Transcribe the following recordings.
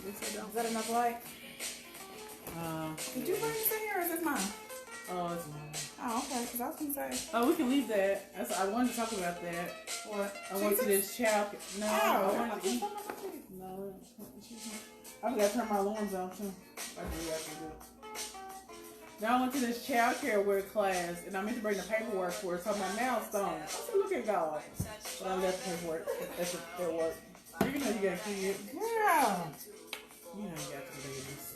Is that enough light? Did you bring this in here or is this mine? Oh, it's mine. Oh, okay. Because I was going to say. Oh, we can leave that. I wanted to talk about that. What? I went to this child. No, I wanted to eat. No, I forgot to turn my alarms on too. I really have to do it. Now I went to this child care work class and I meant to bring the paperwork for it. So my milestones. I said, look at God. But I left the paperwork. That's their work. You know you got kids. Yeah. You know you got the babies.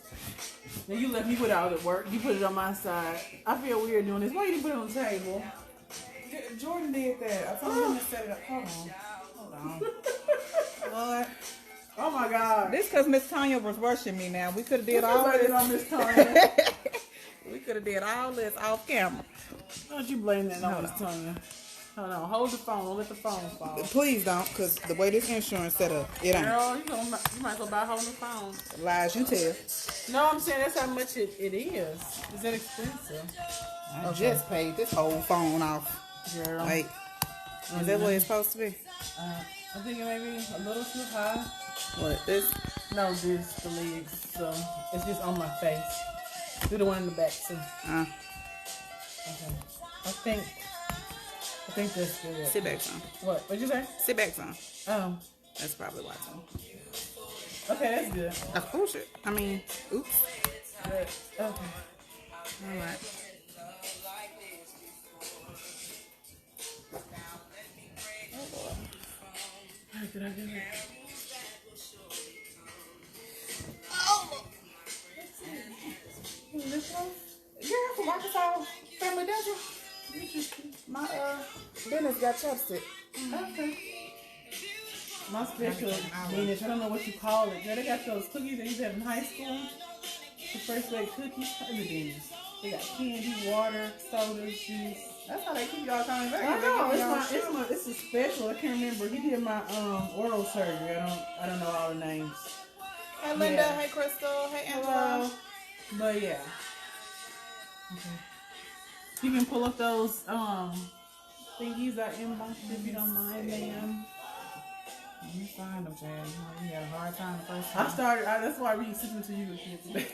Now you left me with all the work. You put it on my side. I feel weird doing this. Why you didn't put it on the table? Jordan did that. I told him to set it up. Hold on. What? Oh my God. This because Miss Tanya was rushing me now. We could have did all this. On Miss Tanya. We could have did all this off camera. Don't you blame that on Miss Tanya. Hold on. Hold the phone. Don't let the phone fall. Please don't, because the way this insurance set up, it ain't. Girl, you might as well buy holding the phone. Lies you tell. No, I'm saying that's how much it is. Is that expensive? I just paid this whole phone off. Girl. Like, is that what it's supposed to be? I think it may be a little too high. What, this? No, this, the legs. So, it's just on my face. Do the one in the back, too. Okay. I think that's good. Sit back some. What? What'd you say? Sit back some. Oh. That's probably why, too. Okay, that's good. Oh, shit. I mean, oops. Good. Okay. All right. Did I do it? This one? Yeah, from Arkansas Family Dental. My business got chopstick. Okay. My special meanings, I don't know what you call it. Girl, they got those cookies they used to have in high school. The first grade cookies. Everything. They got candy, water, sodas, juice. That's how they keep y'all coming back. I know. It's a special. I can't remember. He did my oral surgery. I don't know all the names. Hey Linda, yeah. Hey Crystal, hey Angela. But yeah. Okay. You can pull up those thingies I inboxed if you don't mind, ma'am. You find them, Chad. You had a hard time the first time. That's why I read listening to you again today.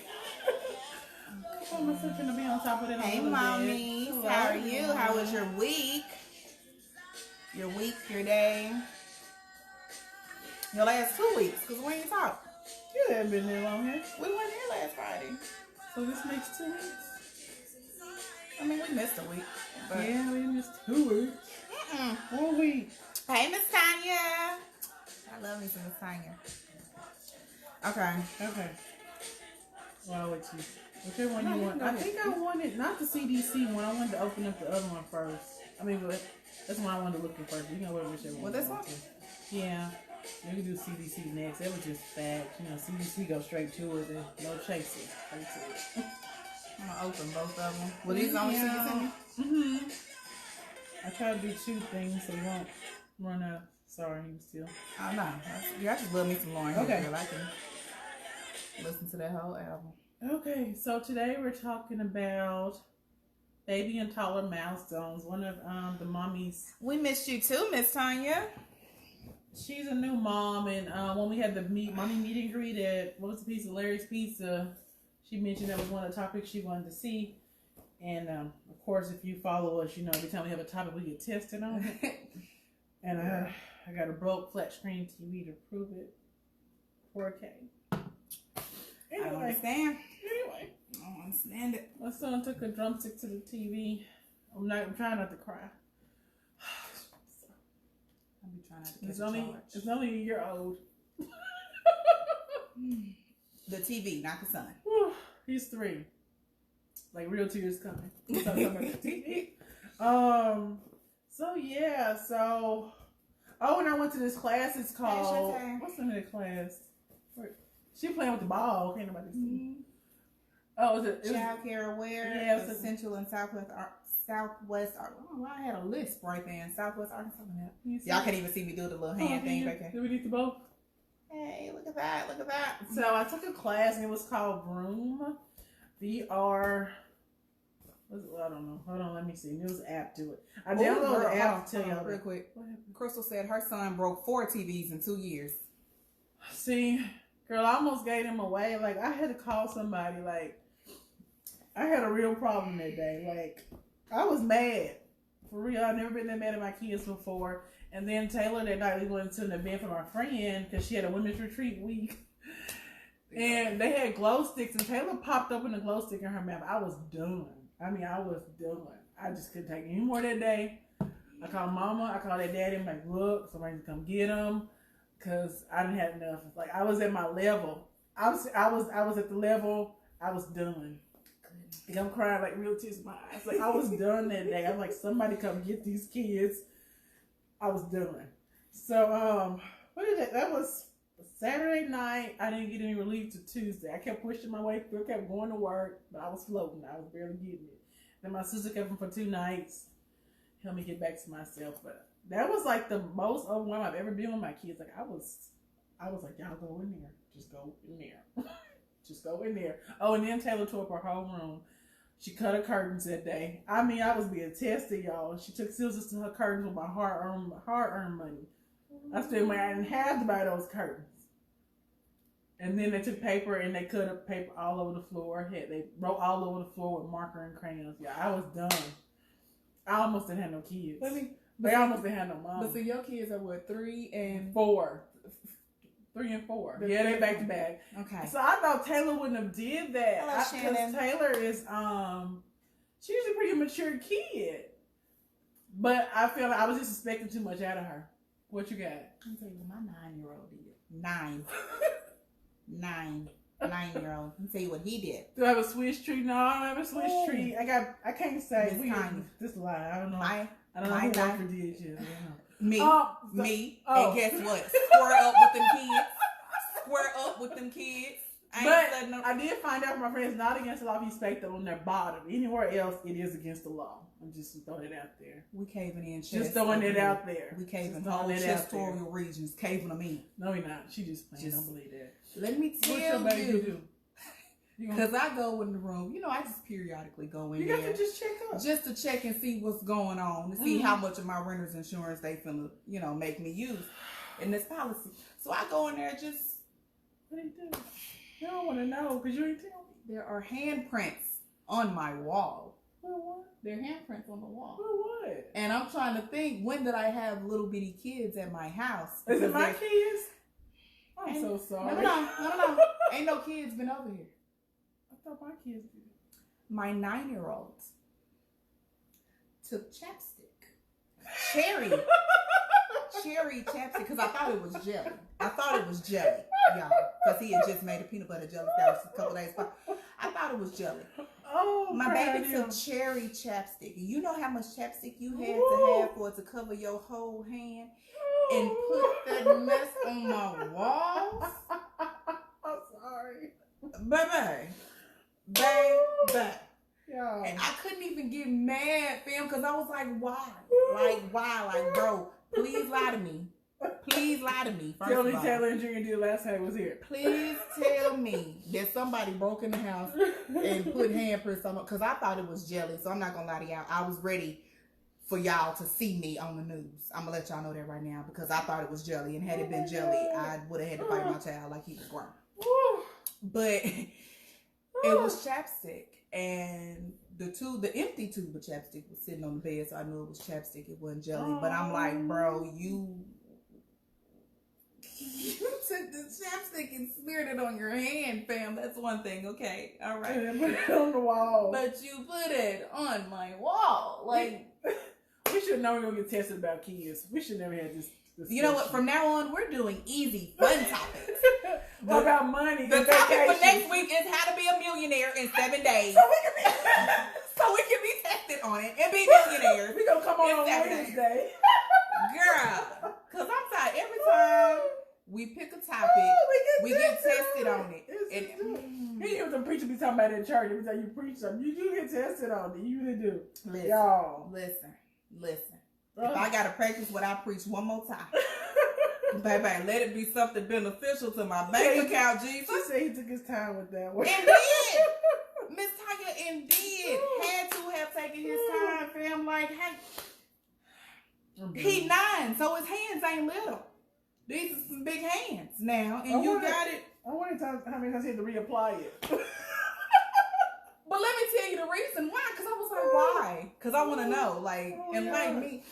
I'm going to be on top of it. Hey, Mommies. How are you? How was your week? Your week, your day? Your last 2 weeks, because we ain't talk. You haven't been there long here. We weren't here last Friday. So this makes 2 weeks? I mean, we missed a week. But yeah, we missed 2 weeks. 1 week. Hey, Miss Tanya. I love me some Miss Tanya. Okay. Well, I'll let you. Whichever one you want. I think I wanted, not the CDC one. I wanted to open up the other one first. I mean, but that's the one I wanted to look at first. You can go with whichever one. Well, this one? Yeah. We can do CDC next. That was just fact. You know, CDC go straight to it. And no chasing. Straight to it. I'm going to open both of them. Well, these only CDC? Mm-hmm. I try to do 2 things so you won't run out. Sorry, you still. Oh, no. I just love me some Lauren. Okay. Girl. I can listen to that whole album. Okay, so today we're talking about baby and toddler milestones. One of the mommies. We missed you too, Miss Tanya. She's a new mom, and when we had the mommy meet and greet at What Was the Pizza? Larry's Pizza, she mentioned that was one of the topics she wanted to see. And of course, if you follow us, you know every time we have a topic, we get tested on it. And I got a broke flat screen TV to prove it. 4K. Anyway. I don't understand. Anyway. I don't understand it. My son took a drumstick to the TV. I'm trying not to cry. I'll be trying not to get It's only a year old. The TV, not the son. He's 3. Like real tears coming. We're talking about the TV. So yeah, and I went to this class. It's called, what's the name of the class? She playing with the ball. Can't nobody see. Oh, is it? Child Care Aware. Yeah, it's Central and Southwest. Oh, I had a list right there in Southwest Arkansas. Y'all can't even see me do the little hand thing back there. Do we need the both? Hey, look at that! Look at that! So I took a class and it was called Vroom. VR. I don't know. Hold on, let me see. There was an app to it. I downloaded the app to tell y'all real quick. Crystal said her son broke 4 TVs in 2 years. See, Girl, I almost gave them away. Like, I had to call somebody. Like, I had a real problem that day. Like, I was mad. For real, I've never been that mad at my kids before. And then Taylor, that night, we went to an event for my friend because she had a women's retreat week. And they had glow sticks, and Taylor popped open the glow stick in her mouth. I was done. I was done. I just couldn't take any more that day. I called Mama. I called their daddy. I'm like, look, somebody to come get them, because I didn't have enough. Like, I was at my level. I was at the level. I was done. And I'm crying like real tears in my eyes. Like, I was done that day. I'm like, somebody come get these kids. I was done. So what is it? That was Saturday night. I didn't get any relief to Tuesday. I kept pushing my way through. Kept going to work, but I was floating. I was barely getting it. Then my sister kept them for 2 nights. Help me get back to myself. But that was like the most overwhelmed I've ever been with my kids. Like, I was like, y'all go in there. Just go in there. Just go in there. Oh, and then Taylor tore up her whole room. She cut her curtains that day. I was being tested, y'all. She took scissors to her curtains with my hard-earned money. I spent money I didn't have to buy those curtains. And then they took paper and they cut up paper all over the floor. They wrote all over the floor with marker and crayons. Yeah, I was done. I almost didn't have no kids. They almost didn't have no mom. But so your kids are what, 3 and 4? 3 and 4. Yeah, they back to back. Okay. So I thought Taylor wouldn't have did that. Because Taylor is she's a pretty mature kid. But I feel like I was just expecting too much out of her. What you got? I'll tell you what my 9-year-old did. 9-year-old. I'll tell you what he did. Do I have a Swiss tree? No, I don't have a Swiss tree. I can't say. This lie. I don't know. I don't know who Walker did yet. Me. And guess what? Square up with them kids. I did find out from my friends, not against the law if you spank them on their bottom. Anywhere else, it is against the law. I'm just throwing it out there. We caving in. Just throwing it out there. We caving whole territorial regions, caving them in. No, we're not. She just playing. Don't believe that. Let me tell you. Because I go in the room. I just periodically go in there. You got to just check up. Just to check and see what's going on. To see how much of my renter's insurance they finna, make me use in this policy. So I go in there just. What do you do? You don't want to know because you ain't tell me. There are handprints on my wall. What? There are handprints on the wall. What? And I'm trying to think, when did I have little bitty kids at my house? Is it my kids? I'm so sorry. No. Ain't no kids been over here. I thought my kids did. My 9-year-old took chapstick. Cherry chapstick, because I thought it was jelly. Y'all, because he had just made a peanut butter jelly sandwich a couple days ago. I thought it was jelly. Oh, my baby took cherry chapstick. You know how much chapstick you had to have for it to cover your whole hand, and put that mess on my walls? I'm sorry, baby. Yeah. And I couldn't even get mad, fam, because I was like, why? Like, bro, please lie to me. Tell me Taylor and Junior did last time I was here. Please tell me that somebody broke in the house and put handprints on it, because I thought it was jelly. So I'm not going to lie to y'all. I was ready for y'all to see me on the news. I'm going to let y'all know that right now, because I thought it was jelly. And had it been jelly, I would have had to fight my child like he was grown. But it was chapstick. And the empty tube of chapstick was sitting on the bed, so I knew it was chapstick. It wasn't jelly. But I'm like, bro, you took the chapstick and smeared it on your hand, fam. That's one thing, okay? All right. And put it on the wall. But you put it on my wall. Like, we should know we're going to get tested about kids. We should never have this you know what? From now on, we're doing easy, fun topics. What about money? The topic for next week is how to be a millionaire in 7 days. So we can be tested on it and be millionaires. We're going to come on Wednesday. Girl, because I'm tired. Every time we pick a topic, we get tested on it. You hear what the preacher be talking about in church. Every time you preach something, you do get tested on it. You really do. Listen, y'all. Listen. If I got to practice what I preach one more time, baby, let it be something beneficial to my bank account, Jesus. She said he took his time with that one. And did. Miss Tanya, and did. Had to have taken his time, fam. Like, hey, he 9, so his hands ain't little. These are some big hands now, and you got it I wonder how many times he had to reapply it. But let me tell you the reason why. Because I was like, why? Because I want to know. Like, enlighten me.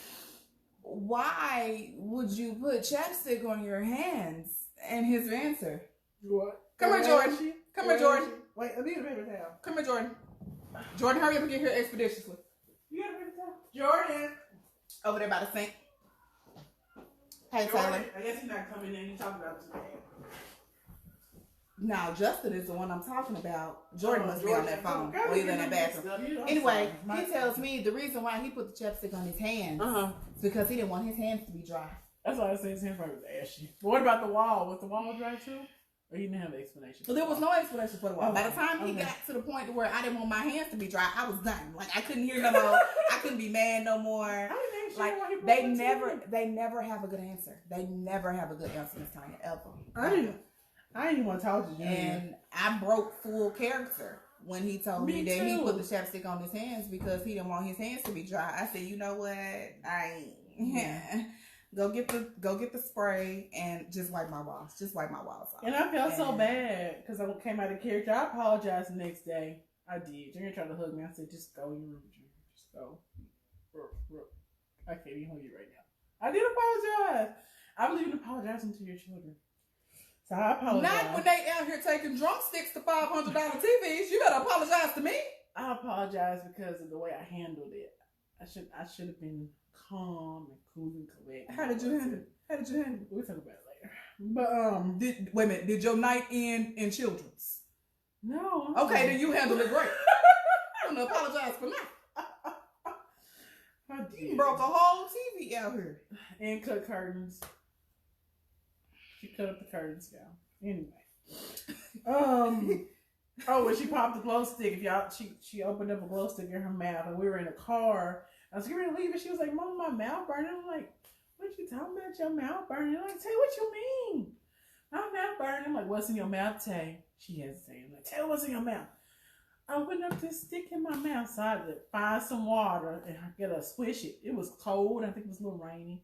Why would you put chapstick on your hands? And his answer. What? Come here, Jordan. Come here, Jordan. Wait, I need a paper towel. Come here, Jordan. Jordan, hurry up and get here expeditiously. You got a paper towel? Jordan. Over there by the sink. Hey, Jordan. Taylor. I guess he's not coming in. He's talking about today. Now, Justin is the one I'm talking about. Jordan must be on that phone or either in that bathroom. Stuff. Anyway, he tells me the reason why he put the chapstick on his hands is because he didn't want his hands to be dry. That's why I said his hands probably was ashy. But what about the wall? Was the wall dry too? Or he didn't have an explanation? So there was no explanation for the wall. Okay. By the time he got to the point to where I didn't want my hands to be dry, I was done. Like, I couldn't hear no more. I couldn't be mad no more. Like, they never have a good answer. They never have a good answer, Miss Tanya, ever. I didn't even want to talk to you. And I broke full character when he told me that he put the chapstick on his hands because he didn't want his hands to be dry. I said, you know what? Go get the spray and just wipe my walls. Just wipe my walls off. And I felt so bad because I came out of character. I apologized the next day. I did. Junior tried to hug me. I said, just go in your room, Junior. Just go. I can't even hug you right now. I did apologize. I believe in apologizing to your children. So I apologize. Not when they out here taking drumsticks to $500 TVs. You better apologize to me. I apologize because of the way I handled it. I should have been calm and cool and collected. How did you handle it? We'll talk about it later. But wait a minute. Did your night end in Children's? No. Okay, then you handled it great. I don't apologize for nothing. You broke a whole TV out here. And cut curtains. She cut up the curtains down. Anyway. When she popped the glow stick, she opened up a glow stick in her mouth, and we were in a car. I was getting ready to leave, and she was like, "Mom, my mouth burning." I'm like, "What you talking about? Your mouth burning?" I'm like, "Tay, what you mean? My mouth burning?" I'm like, "What's in your mouth, Tay?" She hesitated. I'm like, "Tay, what's in your mouth?" I opened up this stick in my mouth, so I had to find some water and I gotta swish it. It was cold. I think it was a little rainy.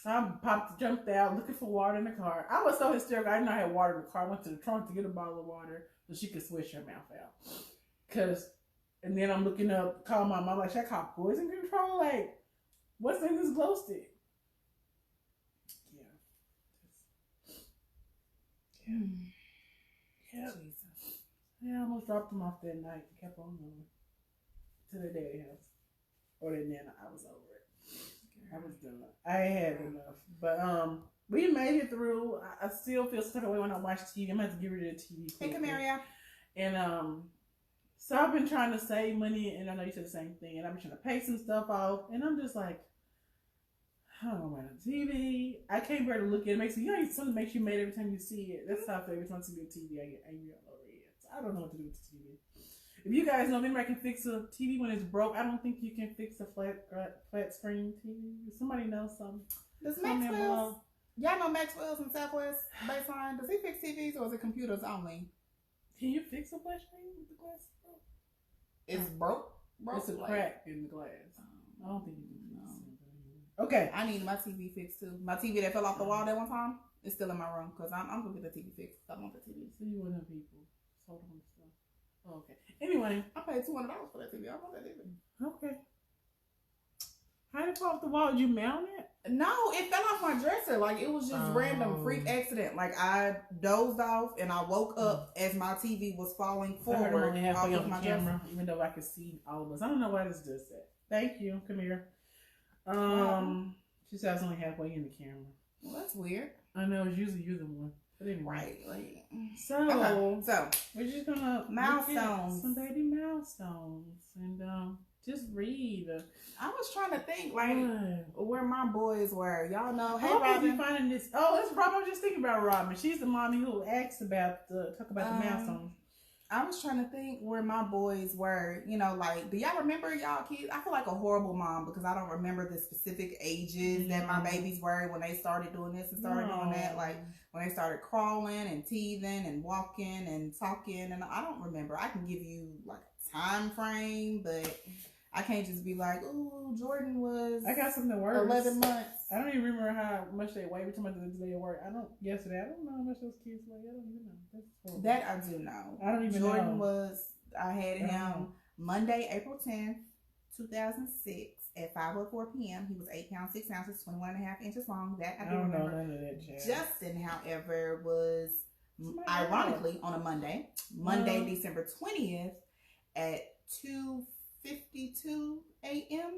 So I jumped out looking for water in the car. I was so hysterical. I didn't know I had water in the car. I went to the trunk to get a bottle of water so she could swish her mouth out. And then I'm looking up, calling my mom, like, should I call poison control? Like, what's in this glow stick? Yeah. Jesus. Yeah, I almost dropped them off that night. Kept on going to the daddy house. Or the nana. I was over it. I was done. I had enough. But we made it through. I still feel stuck away when I watch TV. I'm going to have to get rid of the TV. Hey, come here, yeah. And so I've been trying to save money, and I know you said the same thing, and I've been trying to pay some stuff off, and I'm just like, I don't know about the TV. I can't bear to look at it. It makes you, something makes you mad every time you see it. That's how I feel every time I see the TV. I get angry all over it. So I don't know what to do with the TV. If you guys know, anybody can fix a TV when it's broke. I don't think you can fix a flat screen TV. If somebody knows something. Does Maxwell's, y'all know Maxwell's in Southwest Baseline? Does he fix TVs or is it computers only? Can you fix a flat screen with the glass broke? It's broke? It's a crack in the glass. I don't think you can do that. Okay. I need my TV fixed too. My TV that fell off the wall that one time is still in my room because I'm going to get the TV fixed. I want the TV. So you one of them people. Sold on stuff. Oh, okay. Anyway. I paid $200 for that TV. I want that TV. Okay. How did it fall off the wall? Did you mount it? No, it fell off my dresser. Like, it was just random freak accident. Like, I dozed off and I woke up as my TV was falling forward off of my camera. Even though I could see all of us. I don't know why this does that. Thank you. Come here. She said I was only halfway in the camera. Well, that's weird. I know. It's usually you're the one. But anyway. Right. Like, so we're just gonna milestones. Some baby milestones. And just read. I was trying to think, like, where my boys were. Y'all know. Hey, Robin. Finding this. Oh, that's Robin. I was just thinking about Robin. She's the mommy who asked about talk about the milestones. I was trying to think where my boys were. You know, like, do y'all remember y'all kids? I feel like a horrible mom because I don't remember the specific ages that my babies were when they started doing this and started doing that. Like, when they started crawling and teething and walking and talking. And I don't remember. I can give you, like, a time frame, but I can't just be like, ooh, Jordan was I got something worse. 11 months. I don't even remember how much they weigh. Every time I did the day at work, I don't know how much those kids weigh. I don't even know. That's horrible. That I do know. I don't even Jordan know. I had him Monday, April 10th, 2006 at 5:04 p.m. He was 8 pounds, 6 ounces, 21.5 inches long. That I do don't remember. know none of that jazz. Justin, however, was ironically on a Monday, December 20th at 2:52 a.m.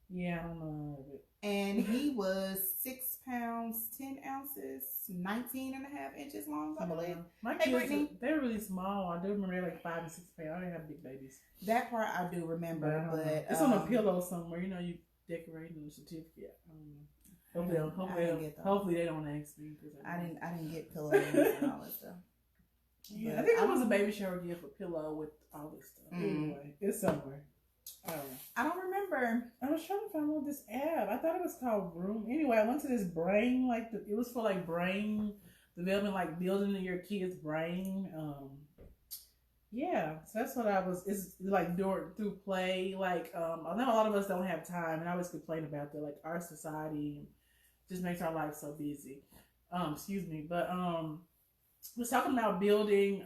Yeah, I don't know none of it. And he was 6 pounds, 10 ounces, 19.5 inches long, I believe. My kids, they're really small. I do remember they're like 5 and 6 pounds. I didn't have big babies. That part I do remember, but it's on a pillow somewhere. You know, you decorating the certificate. I don't know. Hopefully they don't ask me. I didn't get pillows and all that stuff. Yeah, I think it was a baby shower gift, a pillow with all this stuff. Anyway, it's somewhere. I don't remember. I was trying to download this app. I thought it was called Room. Anyway, I went to this brain, it was for like brain development, like building your kid's brain. Yeah, so that's what it's like through play. Like, I know a lot of us don't have time, and I always complain about that. Like, our society just makes our life so busy. Excuse me, but was talking about building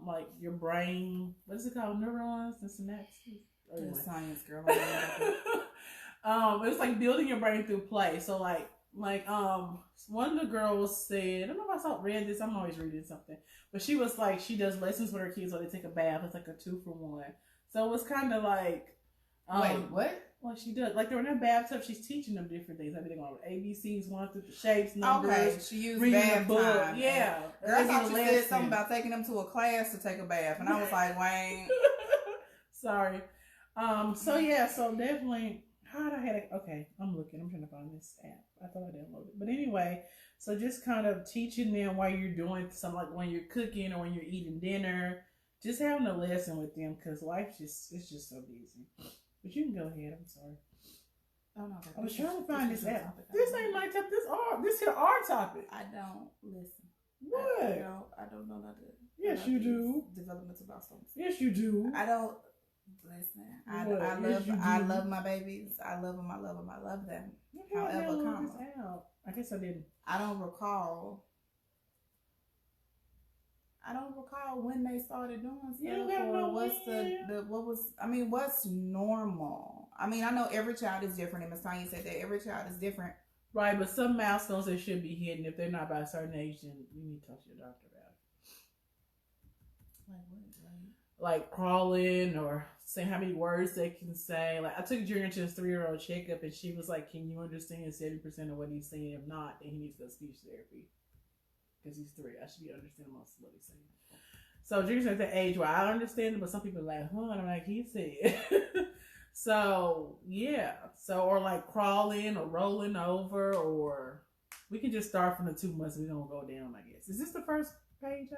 like your brain. What is it called? Neurons and synapses. Anyway. Science girl. It's like building your brain through play. So like one of the girls said, I don't know if I read this. I'm always reading something, but she was like, she does lessons with her kids while they take a bath. It's like a 2-for-1. So it was kind of like, wait, what? Well, she does. Like, they're in her bathtub. She's teaching them different things. Everything on ABCs, 1 through the shapes, numbers. Okay, she used bath time. Yeah. Girl, I thought you said something about taking them to a class to take a bath, and I was like, Wayne. Sorry. So definitely. How did I had it? Okay, I'm trying to find this app. I thought I downloaded it. But anyway, so just kind of teaching them while you're doing something, like when you're cooking or when you're eating dinner, just having a lesson with them, because it's just so busy. But you can go ahead. I'm sorry. Oh no, I was trying to find this app. This ain't my topic. This here our topic. I don't listen. What? I don't know that. Yes, you do. Developmental milestones. Yes, you do. I don't listen. I love my babies. I love them. I love them. However, I guess I didn't. I don't recall when they started doing stuff, or what's normal. I mean, I know every child is different, and Ms. Tanya said that every child is different. Right, but some milestones they should be hidden. If they're not by a certain age, then you need to talk to your doctor about it. Like what? Like crawling, or saying how many words they can say. Like, I took Junior to his 3-year-old checkup, and she was like, "Can you understand 70% of what he's saying? If not, then he needs to go to speech therapy because he's 3. I should be understanding most of what he's saying." So Junior's at the age where I understand it, but some people are like, "Huh?" And I'm like, "He said." So yeah, or like crawling or rolling over, or we can just start from the 2 months. We don't go down, I guess. Is this the first page?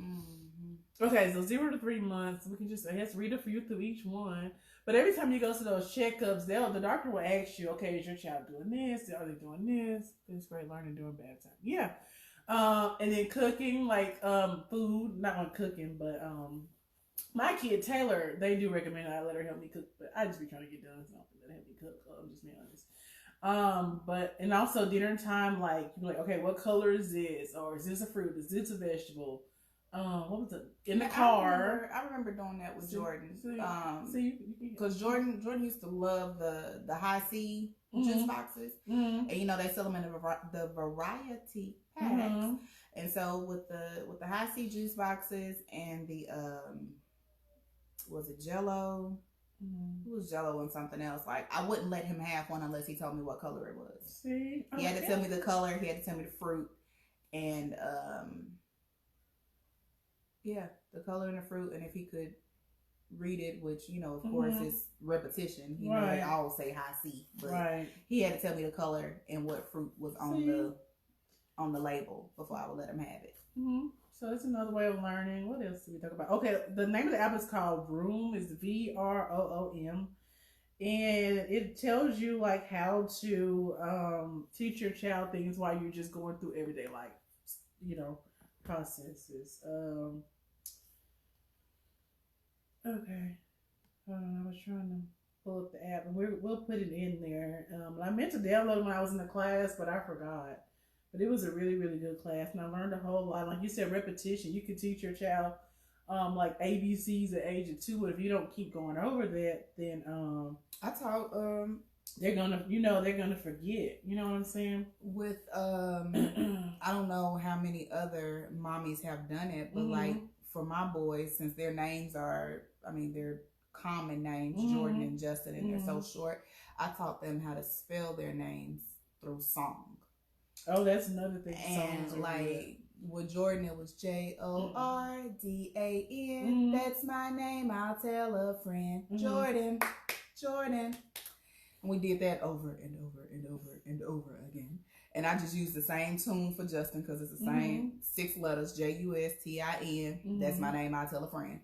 Mm-hmm. Okay, so 0 to 3 months. We can just, I guess, read a few through each one. But every time you go to those checkups, the doctor will ask you, okay, is your child doing this? Are they doing this? Fifth grade learning during bad time. Yeah. And then cooking, like food, not on cooking, but my kid Taylor, they do recommend I let her help me cook, but I just be trying to get done, so I don't let her help me cook. I'm just being honest. And also dinner time, like you're like, okay, what color is this? Or is this a fruit? Is this a vegetable? What was it? In the car. I remember doing that with Jordan. Because Jordan used to love the high C juice boxes, and they sell them in the variety packs. Mm-hmm. And so with the high C juice boxes and the was it Jello? Mm-hmm. It was Jello and something else. Like, I wouldn't let him have one unless he told me what color it was. See, he had to tell me the color. He had to tell me the fruit, and the color and the fruit, and if he could read it, which of course is repetition. They all say high C, but he had to tell me the color and what fruit was on the label before I would let him have it. Mm-hmm. So that's another way of learning. What else did we talk about? Okay, the name of the app is called Vroom. It's VROOM. And it tells you like how to teach your child things while you're just going through everyday life, processes. Okay. I was trying pull up the app, and we'll put it in there. I meant to download it when I was in the class, but I forgot. But it was a really, really good class, and I learned a whole lot. Like you said, repetition. You can teach your child like ABCs at age of 2, but if you don't keep going over that, then I taught they're gonna forget. You know what I'm saying? with I don't know how many other mommies have done it, but like for my boys, since their names are, they're common names, Jordan and Justin, and they're so short, I taught them how to spell their names through song. Oh, that's another thing. And like with Jordan, it was Jordan. That's my name. I'll tell a friend. Jordan. And we did that over and over and over and over again. And I just used the same tune for Justin because it's the same 6 letters, Justin. That's my name. I'll tell a friend.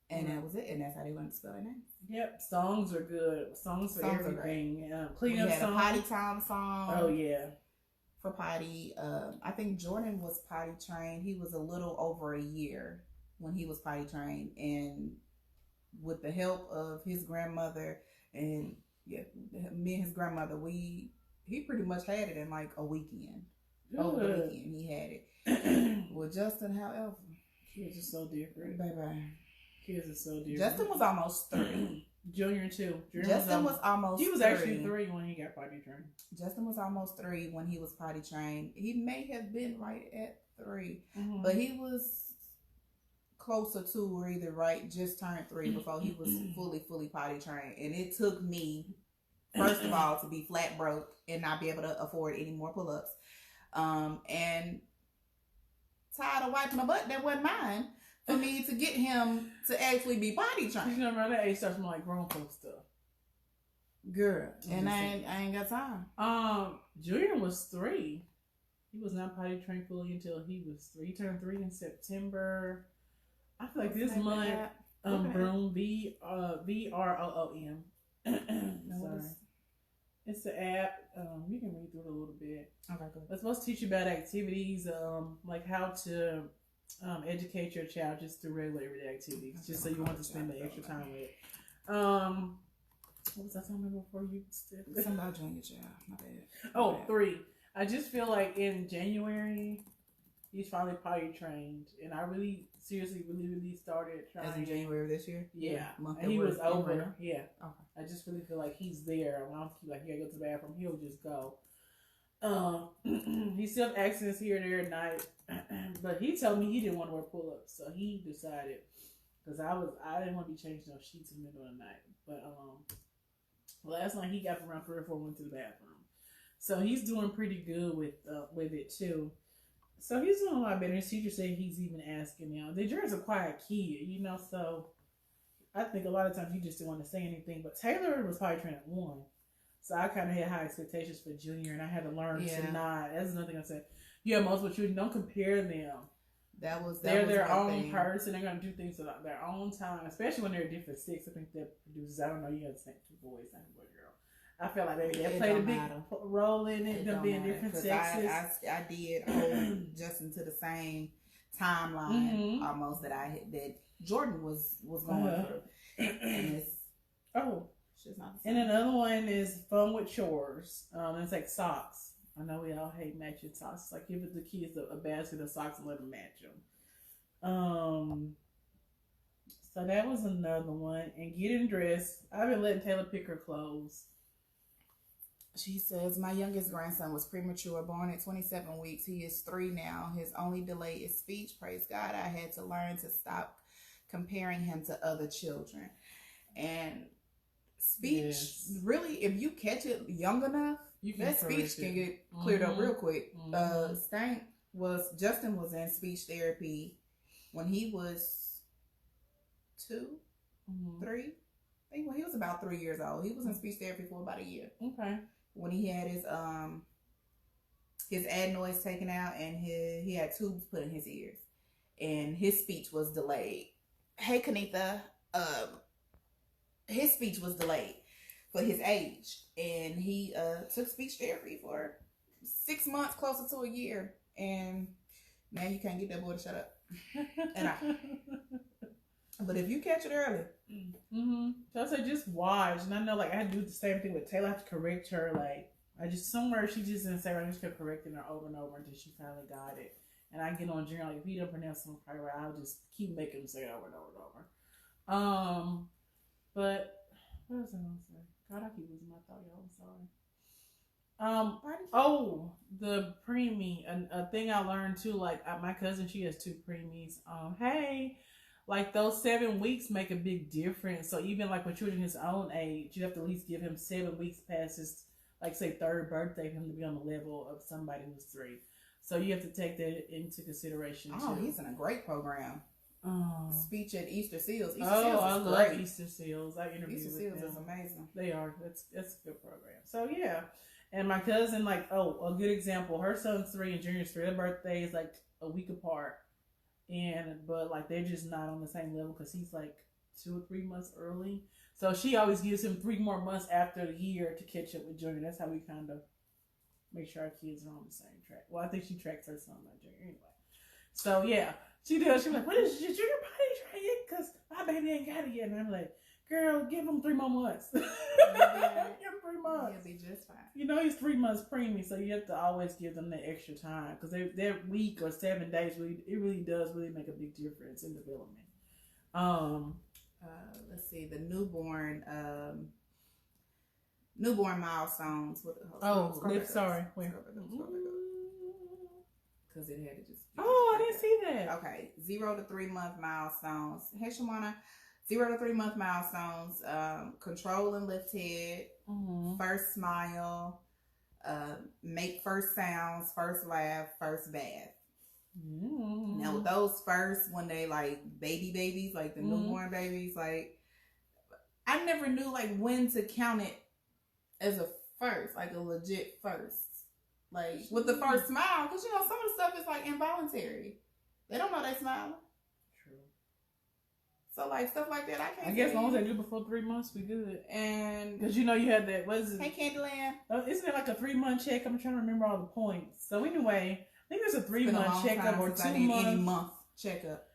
And that was it. And that's how they learned to spell their name. Yep, songs are good. Songs for everything. Clean up song. A potty time song. Oh yeah. For potty, I think Jordan was potty trained. He was a little over a year when he was potty trained, and with the help of his grandmother and me and his grandmother, he pretty much had it in like a weekend. Over the weekend, he had it. With Justin, however, kids are so different. Bye. Kids are so different. Justin was almost 3. Junior too. Justin was almost. He was 3. actually 3 when he got potty trained. Justin was almost 3 when he was potty trained. He may have been right at 3, but he was closer to, or either just turned 3 before he was fully potty trained. And it took me, first of all, to be flat broke and not be able to afford any more pull-ups, and tired of wiping my butt that wasn't mine, for me to get him to actually be potty trained. You know, around that age starts from like grown folk stuff. Girl, and I ain't got time. Junior was 3. He was not potty trained fully until he was 3. He turned 3 in September. I feel like this month, Broom, VROOM. Sorry. It's the app. You can read through it a little bit. Okay, good. It's supposed to teach you about activities, like how to educate your child just through regular everyday activities, just so you want to spend the extra time with it. What was I talking about before you? Something about junior child. My bad. Oh, 3. I just feel like in January, he's finally potty trained, and I really, seriously, really started trying. As in January of this year? Yeah. And he was over. Yeah. Okay. I just really feel like he's there. When I'm like, you gotta go to the bathroom, he'll just go. He still have accidents here and there at night, but he told me he didn't want to wear pull-ups, so he decided, because I didn't want to be changing no sheets in the middle of the night. But last night he got from around 3 or 4, went to the bathroom, so he's doing pretty good with it too. So he's doing a lot better. His teacher said he's even asking now. The Jared's a quiet kid, so I think a lot of times he just didn't want to say anything. But Taylor was probably trained at 1. So I kind of had high expectations for Junior, and I had to learn to not. That's another thing I said. You have multiple children. Don't compare them. They're their own person. They're going to do things at their own time, especially when they're different sticks. I think that producers, I don't know, you have the same 2 boys, same boy, girl. I feel like maybe they played a big role in it, them being different sexes. I did hold Justin to the same timeline almost that Jordan was going through. And it's and another one is fun with chores. It's like socks. I know we all hate matching socks. It's like give the kids a basket of socks and let them match them. So that was another one. And getting dressed. I've been letting Taylor pick her clothes. She says, my youngest grandson was premature, born at 27 weeks. He is 3 now. His only delay is speech. Praise God. I had to learn to stop comparing him to other children. And speech, really, if you catch it young enough, that speech can get cleared up real quick. Justin was in speech therapy when he was 2, 3. I think when he was about 3 years old. He was in speech therapy for about a year. Okay. When he had his adenoids taken out and he had tubes put in his ears, and his speech was delayed. Hey, Kanitha, his speech was delayed for his age, and he took speech therapy for 6 months, closer to a year, and now you can't get that boy to shut up. And But if you catch it early. So I said just watch. And I know like I had to do the same thing with Taylor. I have to correct her. Like I just somewhere she just didn't say right. I just kept correcting her over and over until she finally got it. And I get on Junior like if he don't pronounce something right, I'll just keep making him say it over and over and over. But what was I gonna say? God, I keep losing my thought, y'all. I'm sorry. The preemie, a thing I learned too. Like my cousin, she has 2 preemies. Hey, like those 7 weeks make a big difference. So even like with children his own age, you have to at least give him 7 weeks past his, like say 3rd birthday for him to be on the level of somebody who's 3. So you have to take that into consideration too. Oh, he's in a great program. Speech at Easter Seals. I love Easter Seals. I interviewed Easter with Seals them. is amazing. They are. That's a good program. So yeah, and my cousin, like, a good example. Her son's 3 and Junior's 3. Their birthday is like a week apart, but like they're just not on the same level because he's like 2 or 3 months early. So she always gives him 3 more months after the year to catch up with Junior. That's how we kind of make sure our kids are on the same track. Well, I think she tracks her son, not Junior, anyway. So yeah. She does. She's like, "What is your body trying yet? Because my baby ain't got it yet." And I'm like, "Girl, give him 3 more months. Give him 3 months. He'll be just fine." You know, he's 3 months preemie, so you have to always give them that extra time because their week or 7 days really does make a big difference in development. Let's see the newborn milestones. Sorry. Because it had to just. I didn't see that. Okay, 0 to 3 month milestones. Hey, Shamana, 0 to 3 month milestones. Control and lift head. First smile. Make first sounds. First laugh. First bath. Now with those first, when they like babies, like the newborn babies, like I never knew like when to count it as a first, like a legit first. Like with the first smile, because you know some of the stuff is like involuntary. They don't know they smiling. True. So like stuff like that, I guess as long as they do before 3 months, we good. And because you know you had that. What is it? Hey, Candyland. Isn't it like a 3-month check? I'm trying to remember all the points. So anyway, I think there's a 3-month checkup or 2 months. Any month checkup.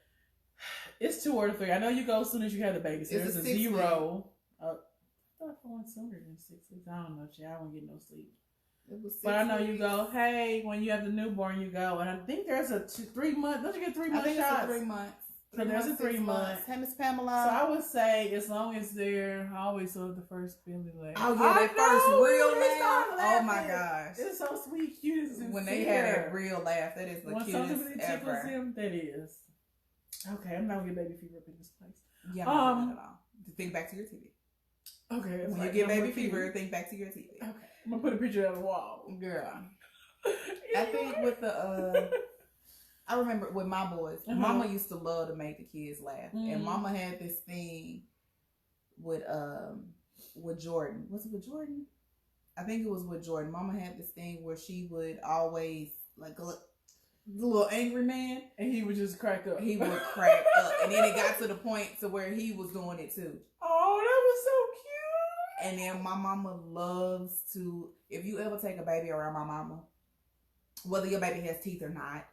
It's 2 or 3. I know you go as soon as you have the baby. So there's a 0. I thought I went sooner than 6 weeks. I don't know, Jay. I won't get no sleep. But I know you go, hey, when you have the newborn, you go. And I think there's a 3 month. Don't you get 3 month shots? I think it's 3 months. So there's a 3 month. Hey, Miss Pamela. So I would say as long as they're, I always love the first belly laugh. Oh, yeah, that first real laugh. Oh, my gosh. It's so sweet, cute, and when they have that real laugh, that is the when cutest something really ever. tickles him, that is. Okay, I'm not going to get baby fever up in this place. Yeah, not at all. Think back to your TV. Okay. When you get baby fever, think back to your TV. Okay. I'm going to put a picture on the wall. Girl. I think with the, I remember with my boys, Mama used to love to make the kids laugh. And Mama had this thing with Jordan. Was it with Jordan? I think it was with Jordan. Mama had this thing where she would always, like, the little angry man. And he would just crack up. He would crack up. And then it got to the point to where he was doing it too. Oh, that was so cute. And then my mama loves to, if you ever take a baby around my mama, whether your baby has teeth or not,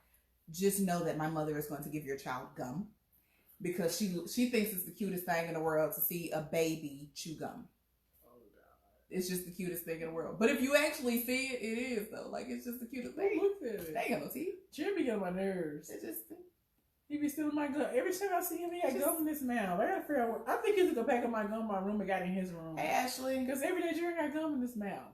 just know that my mother is going to give your child gum. Because she thinks it's the cutest thing in the world to see a baby chew gum. Oh, God. It's just the cutest thing in the world. But if you actually see it, it is, though. Like, it's just the cutest thing. Look at it. They ain't got no teeth. Jimmy got my nerves. It's just... He be stealing my gum. Every time I see him, he got gum in his mouth. I gotta figure out I think he's gonna pack up my gum in my room and got in his room. Hey, Ashley. Because every day Jerry got gum in his mouth.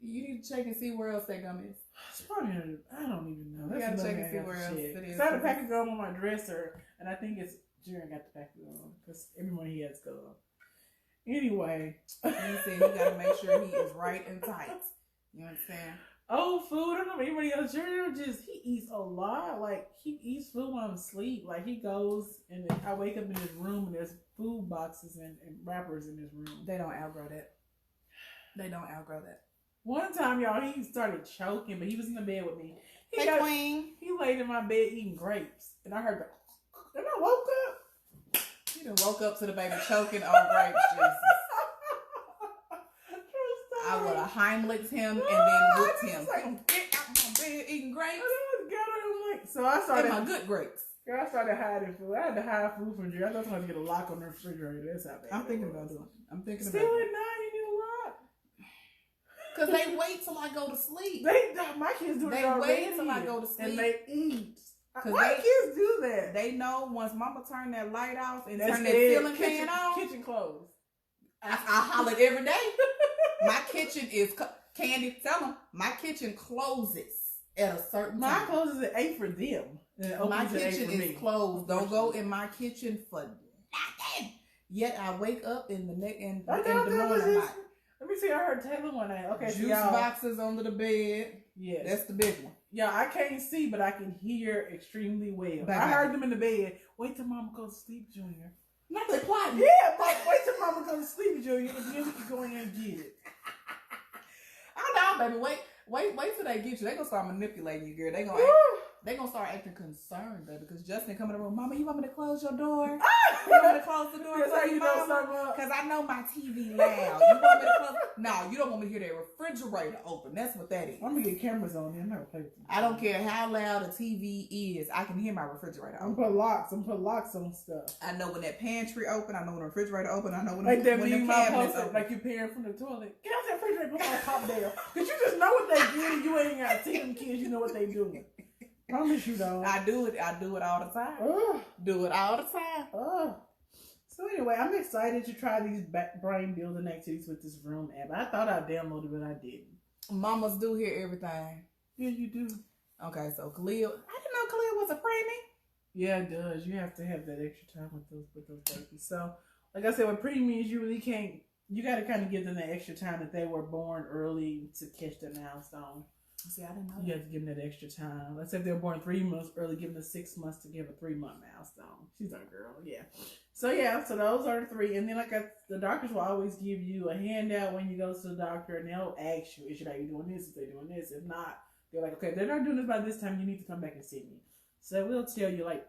You need to check and see where else that gum is. It's probably, I don't even know. You gotta check and see where else it is. I had a pack of gum on my dresser, and I think it's Jerry got the pack of gum because every morning he has gum. Anyway. And he said you gotta make sure he is right and tight. You understand? Oh, food. I don't know if anybody else. Jerry he eats a lot. Like, he eats food when I'm asleep. Like, he goes and I wake up in his room and there's food boxes and wrappers in his room. They don't outgrow that. They don't outgrow that. One time, y'all, he started choking, but he was in the bed with me. Queen. He laid in my bed eating grapes. And I heard the, and I woke up. You done woke up to the baby choking on grapes, Jesus. I would have Heimlicked him and then whipped him. Like, get out my bed eating grapes. So I started. And my good grapes. Girl, I started hiding food. I had to hide food from Jerry. I thought somebody was going to get a lock on the refrigerator. That's how bad. I'm thinking about doing it. I'm thinking Still about at it. 9, you need a lock. Because they wait till I go to sleep. My kids do it They already. wait till I go to sleep. And they eat. Why kids do that? They know once mama turn that light off and That's turn that it. ceiling fan on. Kitchen closed. I holler every day. My kitchen is, Candy, tell them, my kitchen closes at a certain time. Mine closes at 8 for them. My kitchen is closed. Don't go in my kitchen for nothing. Yet I wake up in the morning. Let me see. I heard Taylor one night. Okay, juice so boxes under the bed. Yes, that's the big one. Yeah, I can't see, but I can hear extremely well. Bye-bye. I heard them in the bed. Wait till Mama goes to sleep, Junior. Not they plotting. Yeah, like wait till Mama goes to sleep, Junior, and then we can go in there and get it. I know, baby. Wait till they get you. They gonna start manipulating you, girl. They gonna start acting concerned, baby, because Justin come in the room. Mama, you want me to close your door? You want me to close the door? That's how you know something up. Because I know my TV loud. You want me to close? No, you don't want me to hear that refrigerator open. That's what that is. I'm gonna get cameras on there. I'm not play with them. I don't care how loud the TV is. I can hear my refrigerator open. I'm put locks on stuff. I know when that pantry open. I know when the refrigerator open. I know when like the cabinets open. Like you peeing from the toilet. Get out that refrigerator, put my top down. Cause you just know what they do, and you ain't gotta see them kids. You know what they doing. Promise you don't. I do it all the time. Do it all the time. So anyway, I'm excited to try these brain building activities with this room app. I thought I downloaded it, but I didn't. Mamas do hear everything. Yeah, you do. Okay, so Khalil, I didn't know Khalil was a preemie. Yeah, it does. You have to have that extra time with those babies. So, like I said, with preemies, you really can't. You got to kind of give them that extra time that they were born early to catch the milestone. See, I didn't know. You have to give them that extra time. Let's say if they're born 3 months early, give them 6 months to give a 3-month milestone. She's our girl, yeah. So those are the 3. And then the doctors will always give you a handout when you go to the doctor, and they'll ask you, should I be doing this? If they're doing this, if not, they're like, okay, if they're not doing this by this time, you need to come back and see me. So we'll tell you, like,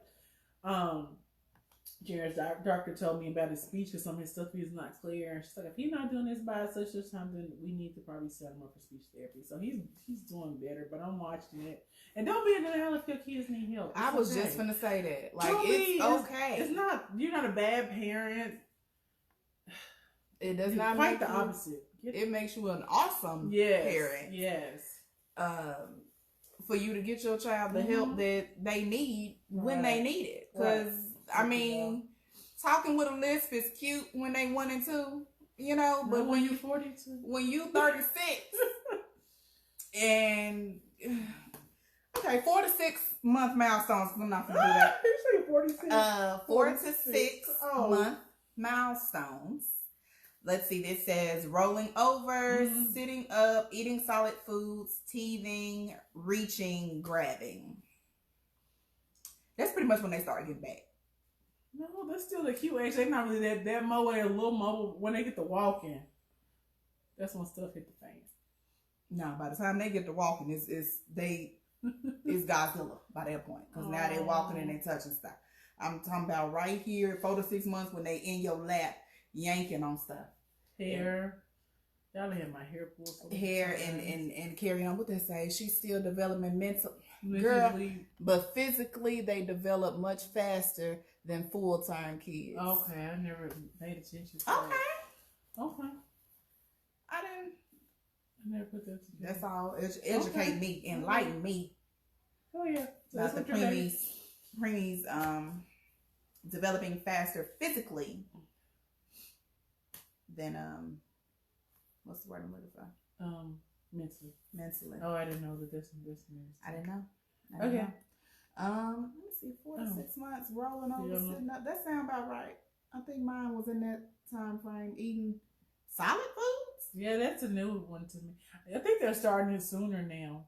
Jared's doctor told me about his speech because some of his stuff is not clear. And she's like, if he's not doing this by such a time, then we need to probably set him up for speech therapy. So he's doing better, but I'm watching it. And don't be in denial if your kids need help. I was just gonna say that. Like, it's okay. It's not. You're not a bad parent. It does not quite the opposite. It makes you an awesome parent. Yes. For you to get your child the help that they need when they need it. Because I mean, talking with a lisp is cute when they 1 and 2, you know. But when you 42, when you 36, and okay, 4 to 6 month milestones. I'm not gonna do that. You say 46. 4 to 6 month milestones. Let's see. This says rolling over, sitting up, eating solid foods, teething, reaching, grabbing. That's pretty much when they start getting back. No, that's still the cute age. They're not really that mobile, a little mobile. When they get to walking, that's when stuff hit the fan. No, by the time they get to walking, it's Godzilla by that point. Because now they're walking and they touching stuff. I'm talking about right here, 4 to 6 months when they in your lap, yanking on stuff. Hair. Y'all have my hair pulled. Hair and carry on. What they say? She's still developing mentally. Girl, but physically they develop much faster than full-time kids. Okay, I never paid attention to that. Okay. I never put that together. That's all. Educate me, enlighten me. Oh yeah. So not the preemies developing faster physically than what's the word I'm looking for? Mentally. Oh, I didn't know that this means. I didn't know. Okay. Let me see. 4 to 6 months rolling over, sitting up. That sound about right. I think mine was in that time frame eating solid foods. Yeah, that's a new one to me. I think they're starting it sooner now.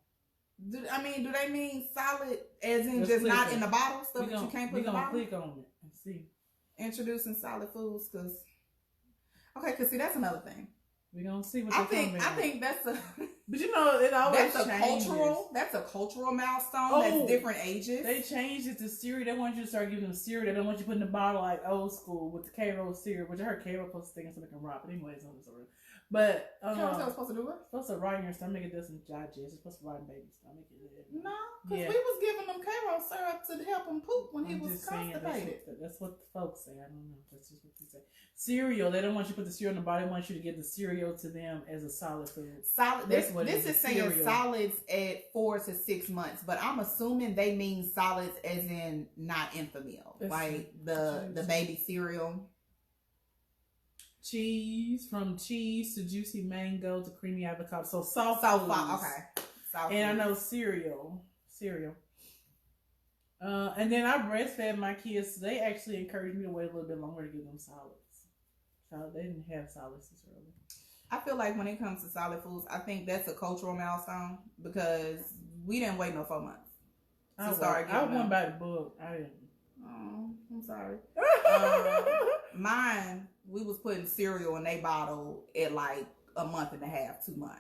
Do they mean solid as in just not in the bottle stuff that you can't put in the bottle? We're going to click on it and see. Introducing solid foods because see, that's another thing. We're going to see what I think that's a... But you know, it always changes. That's a cultural milestone. That's different ages. They changed it to cereal. They want you to start giving them cereal. They don't want you to put in the bottle like old school with the K-Roll cereal, which I heard K-Roll supposed to think it's something rock. But anyways, I'm sorry. But K-Roll supposed to do what? Supposed to rot in your stomach. It doesn't digest. It's supposed to rot in baby's stomach. No, because we was giving them K-Roll syrup to to help him poop when he I'm was just saying, constipated. that's what the folks say. I don't know. That's just what they say. Cereal. They don't want you to put the cereal in the body. They want you to give the cereal to them as a solid food. Solid. That's what This it is saying cereal. solids at 4 to 6 months, but I'm assuming they mean solids as in not infamil, like the baby cereal. Cheese, from cheese to juicy mango to creamy avocado. So soft So foods. okay. Soft And foods. I know cereal. And then I breastfed my kids. They actually encouraged me to wait a little bit longer to give them solids. So they didn't have solids this early. I feel like when it comes to solid foods, I think that's a cultural milestone because we didn't wait no 4 months to start I giving went them. by the book. I didn't. Oh, I'm sorry. Mine, we was putting cereal in a bottle at like a month and a half, 2 months.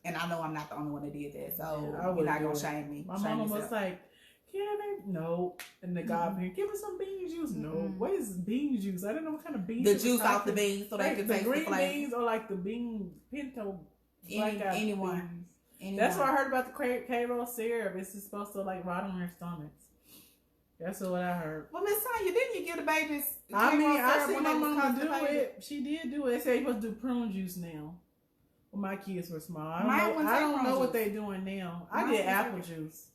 And I know I'm not the only one that did that, so Yeah, you're not going to shame me. My shame mama yourself. was like, can I? No. And the godparent, give us some bean juice. No. Mm-mm. What is bean juice? I didn't know what kind of bean The juice. juice off the beans so they like can the taste the green flavor. beans or like the bean pinto. Anyone. That's what I heard about the K-Roll syrup. It's just supposed to like rot on their stomachs. That's what I heard. Well, Miss Tanya, didn't you get a baby's I mean, I syrup see when my they was mama do constipated? it. She did do it. They said you supposed to do prune juice now. When my kids were small. I Mine don't wouldn't know, I take don't prune know what juice. they're doing now. I Mine did wouldn't apple take juice.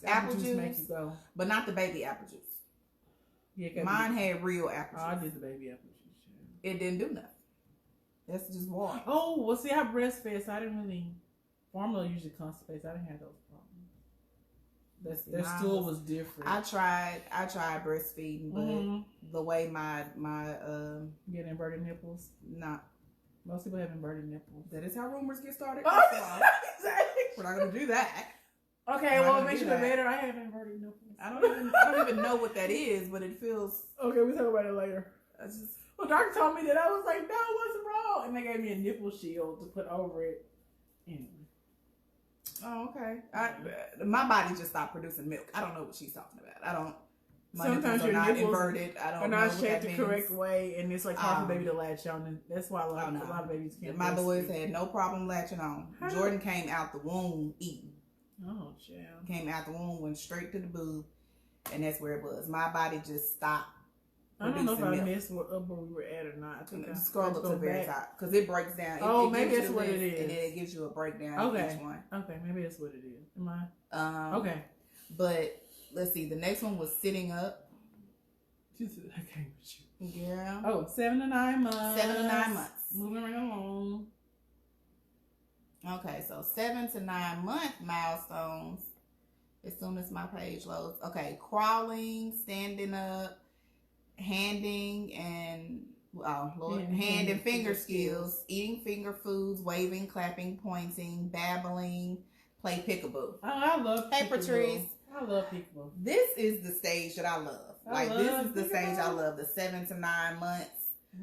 Apple juice? Make you go. But not the baby apple juice. Yeah, Mine had real apple juice. I did the baby apple juice. Yeah. It didn't do nothing. That's just water. Oh, well, see, I breastfed, so I didn't really. Formula usually constipates. I didn't have those problems. Their stool was different. I tried breastfeeding, but the way my get inverted nipples. not. Most people have inverted nipples. That is how rumors get started. Oh, Exactly. We're not gonna do that. Okay, well, make sure the better. I have inverted nipples. I don't even know what that is, but it feels. Okay, we'll talk about it later. I just. Well, doctor told me that. I was like, no, what's wrong? And they gave me a nipple shield to put over it. Anyway. Oh, okay. My body just stopped producing milk. I don't know what she's talking about. I don't. My Sometimes nipples are your not nipples inverted. I don't are know not what shaped that the means. correct way, and it's like hard for baby to latch on. And that's why a lot of babies can't. My boys breastfeed. had no problem latching on. How? Jordan came out the womb eating. Oh, child. Came out the womb, went straight to the boob, and that's where it was. My body just stopped. I don't know if I milk. missed where we were at or not. I think Just scroll up to the very top because it breaks down. Oh, it maybe gives that's you what it list, is. and then it gives you a breakdown Okay. of each one. Okay, maybe that's what it is. Am I? Okay. But let's see. The next one was sitting up. I came with you. Yeah. Oh, 7 to 9 months. 7 to 9 months. Moving right along. Okay, so 7 to 9 month milestones. As soon as my page loads. Okay, crawling, standing up, handing and hand and finger skills, eating finger foods, waving, clapping, pointing, babbling, play peekaboo. Oh, I love Paper peekaboo. trees. I love peekaboo. This is the stage that I love. This is the stage I love. The 7 to 9 months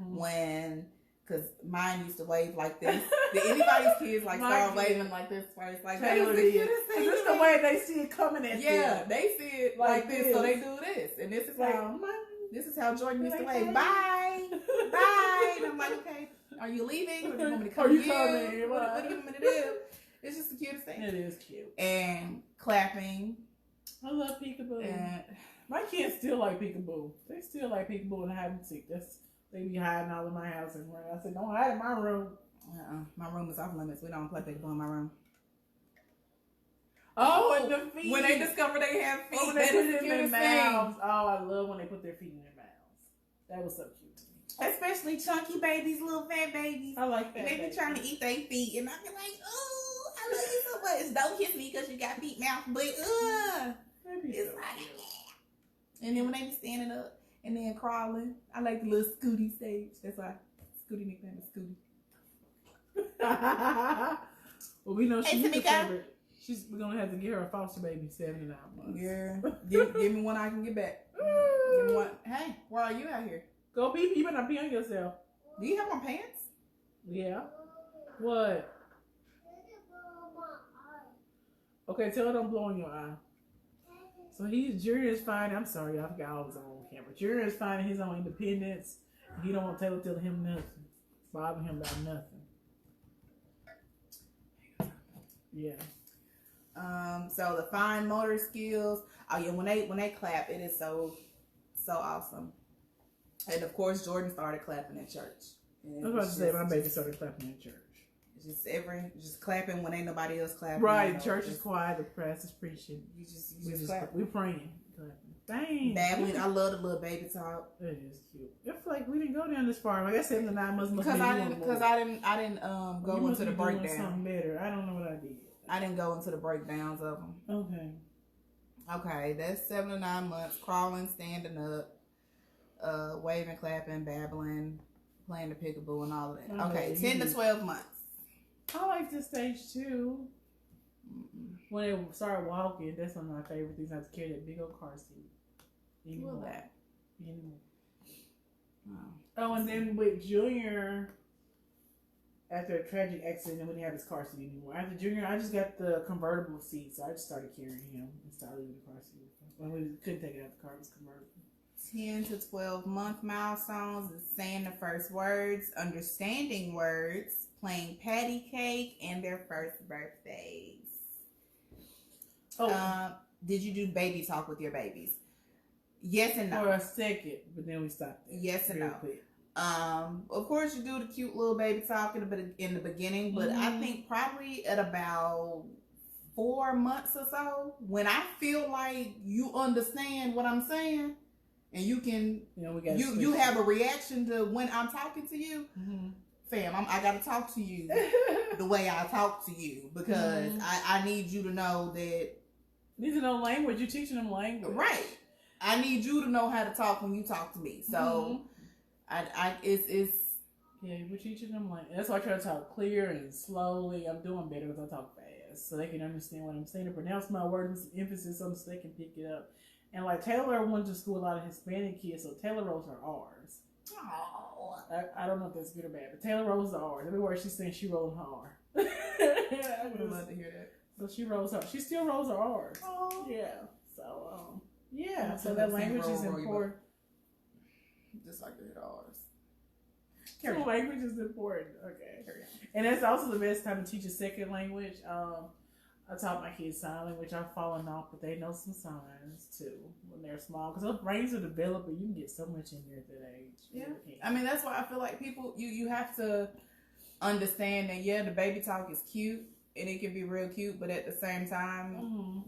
when, because mine used to wave like this. Did anybody's kids like start waving like this first? Like that is the cutest thing. This is the way they see it coming at them. Yeah, they see it like this, so they do this, and this is Like, how Jordan used to wave. Bye, bye. And I'm like, okay, are you leaving? Or do you want me to come? Are you in? coming? What do you want me to do? It's just the cutest thing. It is cute. And clapping. I love peekaboo. And my kids still like peekaboo. They still like peekaboo and hide and seek. They be hiding all in my house and running. I said, don't hide in my room. my room is off limits. We don't play peekaboo in my room. Oh, and the feet. When they discover they have feet, when they that put is it the in their cutest thing. mouths. Oh, I love when they put their feet in their mouths. That was so cute to me. Especially chunky babies, little fat babies. I like that. And they be trying to eat their feet, and I be like, oh, I love you so much. Don't kiss me because you got feet mouth, but it's so like, cute. and then when they be standing up and then crawling, I like the little Scooty stage. That's why Scooty nickname is Scooty. Well, we know Hey, she's the Tamika. favorite. We're gonna have to get her a foster baby 7 to 9 months. Yeah, give me one I can get back. Give me one. Hey, where are you out here? Go pee pee. You better not pee on yourself. Do you have on pants? Yeah. What? Okay, tell her don't blow in your eye. So Junior is finding. I'm sorry, I forgot I was on camera. Junior is finding his own independence. He don't want Taylor telling him nothing, bothering him about nothing. Yeah. So the fine motor skills. Oh yeah, when they clap, it is so awesome. And of course, Jordan started clapping at church. I was about to say my baby started clapping at church. Just clapping when ain't nobody else clapping. Right, church is quiet, the press is preaching. You just clap. We're praying. Dang. Babbling. I love the little baby talk. It is cute. It's like we didn't go down this far. Like I said, 9 months because I didn't go into the breakdown. Something better. I don't know what I did. I didn't go into the breakdowns of them. Okay, that's 7 to 9 months. Crawling, standing up, waving, clapping, babbling, playing the peekaboo, and all of that. Okay, 10 to 12 months. I like this stage too. When they start walking, that's one of my favorite things. I have to carry that big old car seat. Love that. Oh, and then with Junior, after a tragic accident, we didn't have his car seat anymore. After Junior, I just got the convertible seat, so I just started carrying him and started leaving the car seat. When we couldn't take it out the car, it was convertible. 10 to 12 month milestones is saying the first words, understanding words, playing patty cake, and their first birthdays. Did you do baby talk with your babies? Yes and no. For a second, but then we stopped there. Yes and no. Quick. Of course, you do the cute little baby talk in the beginning, but I think probably at about 4 months or so, when I feel like you understand what I'm saying, and you can, you have a reaction to when I'm talking to you. Fam, I got to talk to you the way I talk to you, because I need you to know that. You need to know language. You're teaching them language, right? I need you to know how to talk when you talk to me. So, it's yeah, we're teaching them language. That's why I try to talk clear and slowly. I'm doing better because I talk fast, so they can understand what I'm saying and pronounce my words with emphasis so they can pick it up. And like Taylor went to school, a lot of Hispanic kids, so Taylor rolls her R's. Oh, I don't know if that's good or bad, but Taylor rolls the R's. Every word she's saying, she rolling her R. I would love to hear that. So she rolls her. She still rolls her R's. Oh. Yeah. So yeah. So that language is important. Just like the R's. So language is important. Okay. And that's also the best time to teach a second language. I taught my kids sign language. I've fallen off, but they know some signs too when they're small, because their brains are developing. You can get so much in there at that age. Yeah. I mean, that's why I feel like people, you have to understand that, the baby talk is cute and it can be real cute, but at the same time,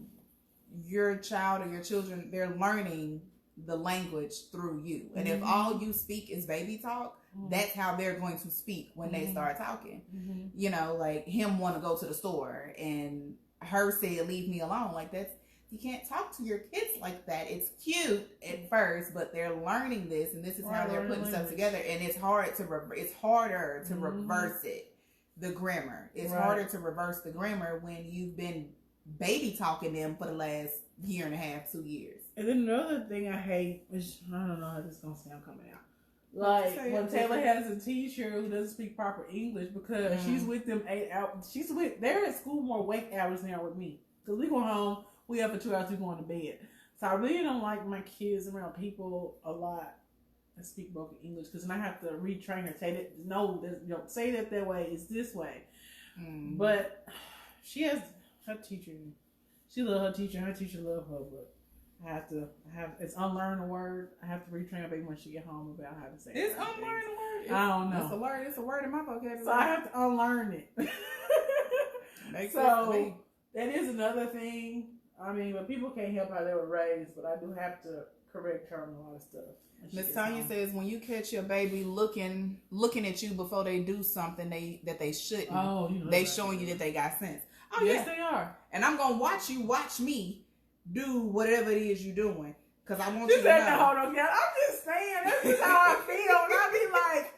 your child or your children, they're learning the language through you. And if all you speak is baby talk, that's how they're going to speak when they start talking. You know, like him want to go to the store and her say, leave me alone. Like you can't talk to your kids like that. It's cute at first, but they're learning this, and this is how they're putting stuff together. And it's harder to reverse it. The grammar. It's harder to reverse the grammar when you've been baby talking them for the last 1.5, 2 years. And then another thing I hate, which I don't know how this is gonna sound coming out. Like when Taylor has a teacher who doesn't speak proper English, because she's with them 8 hours. They're at school more wake hours than they are with me. Because we go home, we up for 2 hours, we going to bed. So I really don't like my kids around people a lot that speak broken English, because then I have to retrain her. Say that, no, don't say that way. It's this way. But she has her teacher. She loves her teacher. Her teacher loves her, but it's unlearn a word. I have to retrain her baby when she get home about how to say it. It's unlearn a word? I don't know. It's a word. It's a word in my vocabulary. So I have to unlearn it. Makes sense to me. That is another thing. I mean, but people can't help how they were raised, but I do have to correct her on a lot of stuff. Miss Tanya says, when you catch your baby looking at you before they do something that they shouldn't, they showing you that they got sense. Oh, yes, they are. And I'm going to watch me do whatever it is you're doing. Because I want you to know. Hold on, girl. I'm just saying, that's just how I feel. And I be like,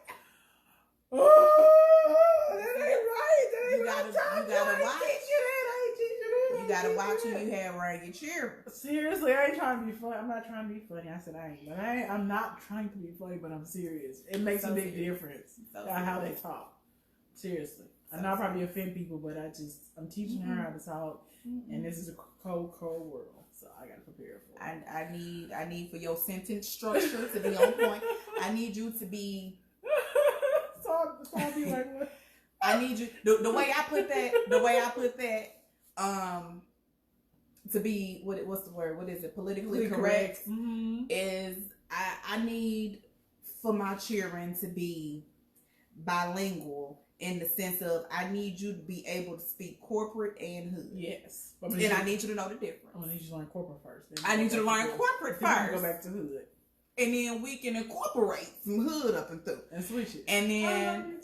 oh, that ain't right. You gotta watch. You gotta watch who you have around your children. Seriously, I ain't trying to be funny. I'm not trying to be funny. I said I ain't. But I'm not trying to be funny, but I'm serious. It makes a big difference how they talk. Seriously. I know I probably offend people, but I'm teaching her how to talk. And this is a cold world. So I gotta prepare for it. I need for your sentence structure to be on point. I need you to be so like what? I need you the way I put that, to be what's the word? What is it? Politically Politically correct. Mm-hmm. Is I need for my children to be bilingual in the sense of I need you to be able to speak corporate and hood. Yes. And I need you to know the difference. I'm gonna need you to learn corporate first. I need you to learn corporate first. Go back to hood. And then we can incorporate some hood up and through. And switch it. And then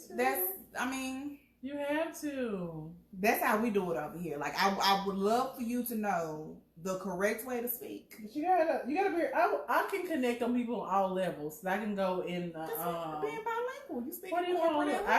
you have to. That's how we do it over here. Like I would love for you to know the correct way to speak. But you gotta be. I can connect on people on all levels. I can go in. Being bilingual, you speak. I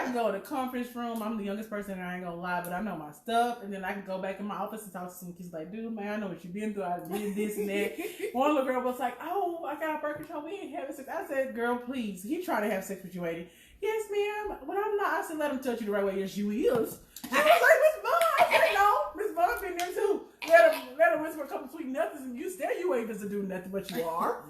can go to the conference room. I'm the youngest person, and I ain't gonna lie, but I know my stuff. And then I can go back in my office and talk to some kids. Like, dude, man, I know what you've been through. I did this and that. One little girl was like, "Oh, I got a birth control. We ain't having sex." I said, "Girl, please." He trying to have sex with you, Eddie. Yes, ma'am. But I'm not. I said, "Let him touch you the right way." Yes, you is. She was like, "Miss Vaughn." I said, "No, Miss Vaughn been there too." Let her whisper a couple sweet nothings, and you said you ain't to do nothing, but you are.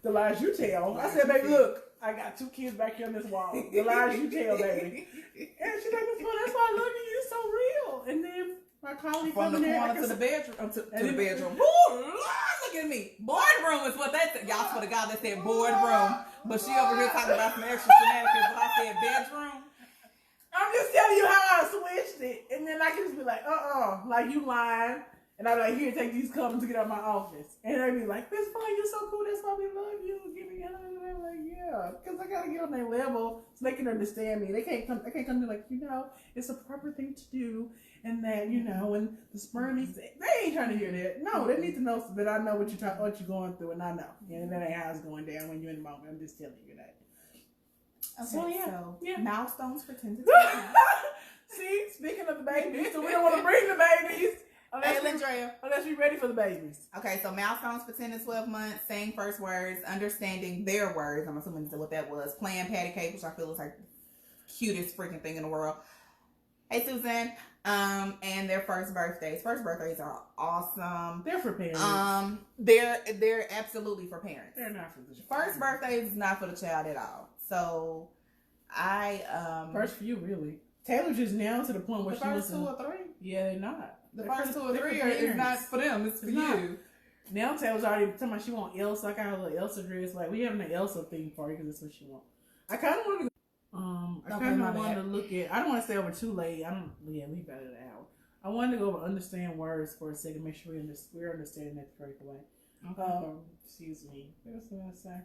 The lies you tell. I said, "Baby, look, I got 2 kids back here on this wall. The lies you tell, baby." And she's like, "Miss Vaughn, that's why I love you. You're so real." And then my colleague from the corner to the bedroom, to the bedroom. Ooh, Lord, look at me. Boardroom is what they said. Y'all swear to God, they said boardroom, but she over here talking about some extra shenanigans. But I said bedroom. I'm just telling you how I switched it, and then I can just be like, like you lying, and I'm like, "Here, take these cups to get out of my office," and they be like, "Miss Vaughn, you're so cool. That's why we love you. Give me a hug." And I'm like, "Yeah," because I gotta get on their level so they can understand me. They can't come to me like, it's a proper thing to do, and that when the sperm needs, they ain't trying to hear that. No, they need to know that I know what you're going through, and I know, and that ain't how it's going down when you're in the moment. I'm just telling you that. Okay, so milestones for 10 to 12. See, speaking of the babies, so we don't want to bring the babies unless we're ready for the babies. Okay, so milestones for 10 to 12 months, saying first words, understanding their words. I'm assuming that's what that was. Playing patty cake, which I feel is like the cutest freaking thing in the world. Hey, Suzanne. And their first birthdays. First birthdays are awesome. They're for parents. They're absolutely for parents. They're not for the child. First birthday is not for the child at all. So first for you, really. Taylor just now to the point where the first 2 or 3. Yeah, they're not. The first 2 or 3 is not for them. It's for you. Now Taylor's already talking about she want Elsa. I got her little Elsa dress. Like we having an Elsa theme party because that's what she want. I kind of want to. I kind of want to look at. I don't want to stay over too late. Yeah, we better an hour. I wanted to go over understand words for a second. Make sure we're understanding that the correct way. Okay. Excuse me. What else was I gonna say?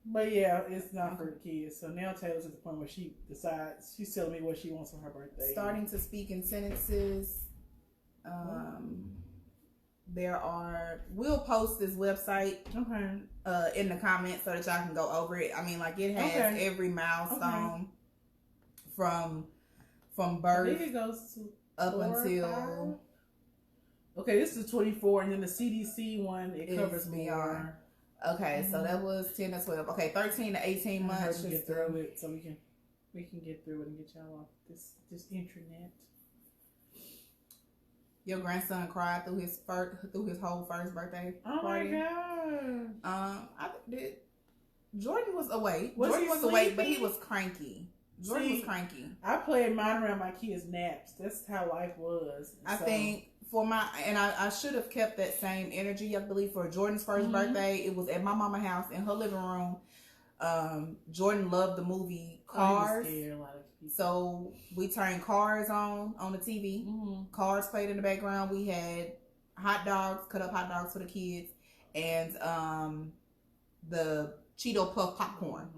But yeah, it's not for kids. So now Taylor's at the point where she decides. She's telling me what she wants for her birthday. Starting to speak in sentences. We'll post this website in the comments so that y'all can go over it. I mean, like it has every milestone from birth. I think it goes to up until. Okay, this is 24, and then the CDC one it covers more. Okay, so that was 10 to 12. Okay, 13 to 18 months. To get through it, so we can get through it and get y'all off this internet. Your grandson cried through his whole first birthday party. Oh my god! Jordan was awake. Jordan was awake, but he was cranky. Jordan was cranky. I played mine around my kids' naps. That's how life was. I think for I should have kept that same energy. I believe for Jordan's first birthday, it was at my mama's house in her living room. Jordan loved the movie Cars. He was scared, a lot of people. So we turned Cars on the TV. Cars played in the background. We had hot dogs, cut up hot dogs for the kids, and the Cheeto Puff popcorn.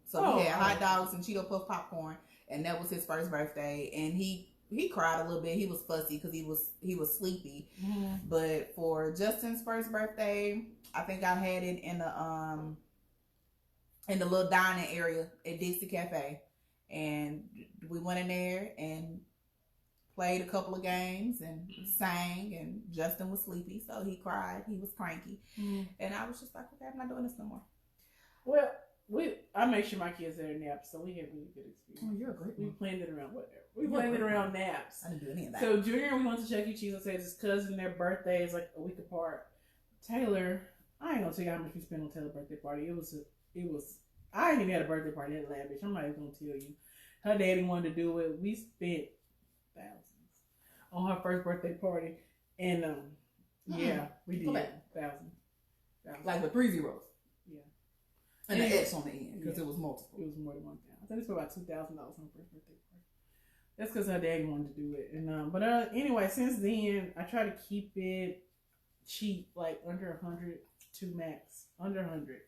So we had hot dogs and Cheeto Puff popcorn, and that was his first birthday. And he cried a little bit. He was fussy because he was sleepy. But for Justin's first birthday, I think I had it in the little dining area at Dixie Cafe, and we went in there and played a couple of games and sang. And Justin was sleepy, so he cried. He was cranky, and I was just like, okay, I'm not doing this no more. Well. I make sure my kids are naps, so we had really good experience. Oh, you're a great one. We planned it around whatever. We planned it around naps. I didn't do any of that. So Junior, we went to Chuck E. Cheese. I said his cousin, their birthday is like a week apart. Taylor, I ain't gonna tell you how much we spent on Taylor's birthday party. It was. I ain't even had a birthday party that lavish. I'm not even gonna tell you. Her daddy wanted to do it. We spent thousands on her first birthday party. And yeah, we did. Go back. 1,000. Like with 3 zeros. Yeah. And an X on the end because it was multiple. It was more than 1,000. I think it's about $2,000 on her birthday party. That's because her daddy wanted to do it. And but anyway, since then I try to keep it cheap, like under 100 to max, under 100.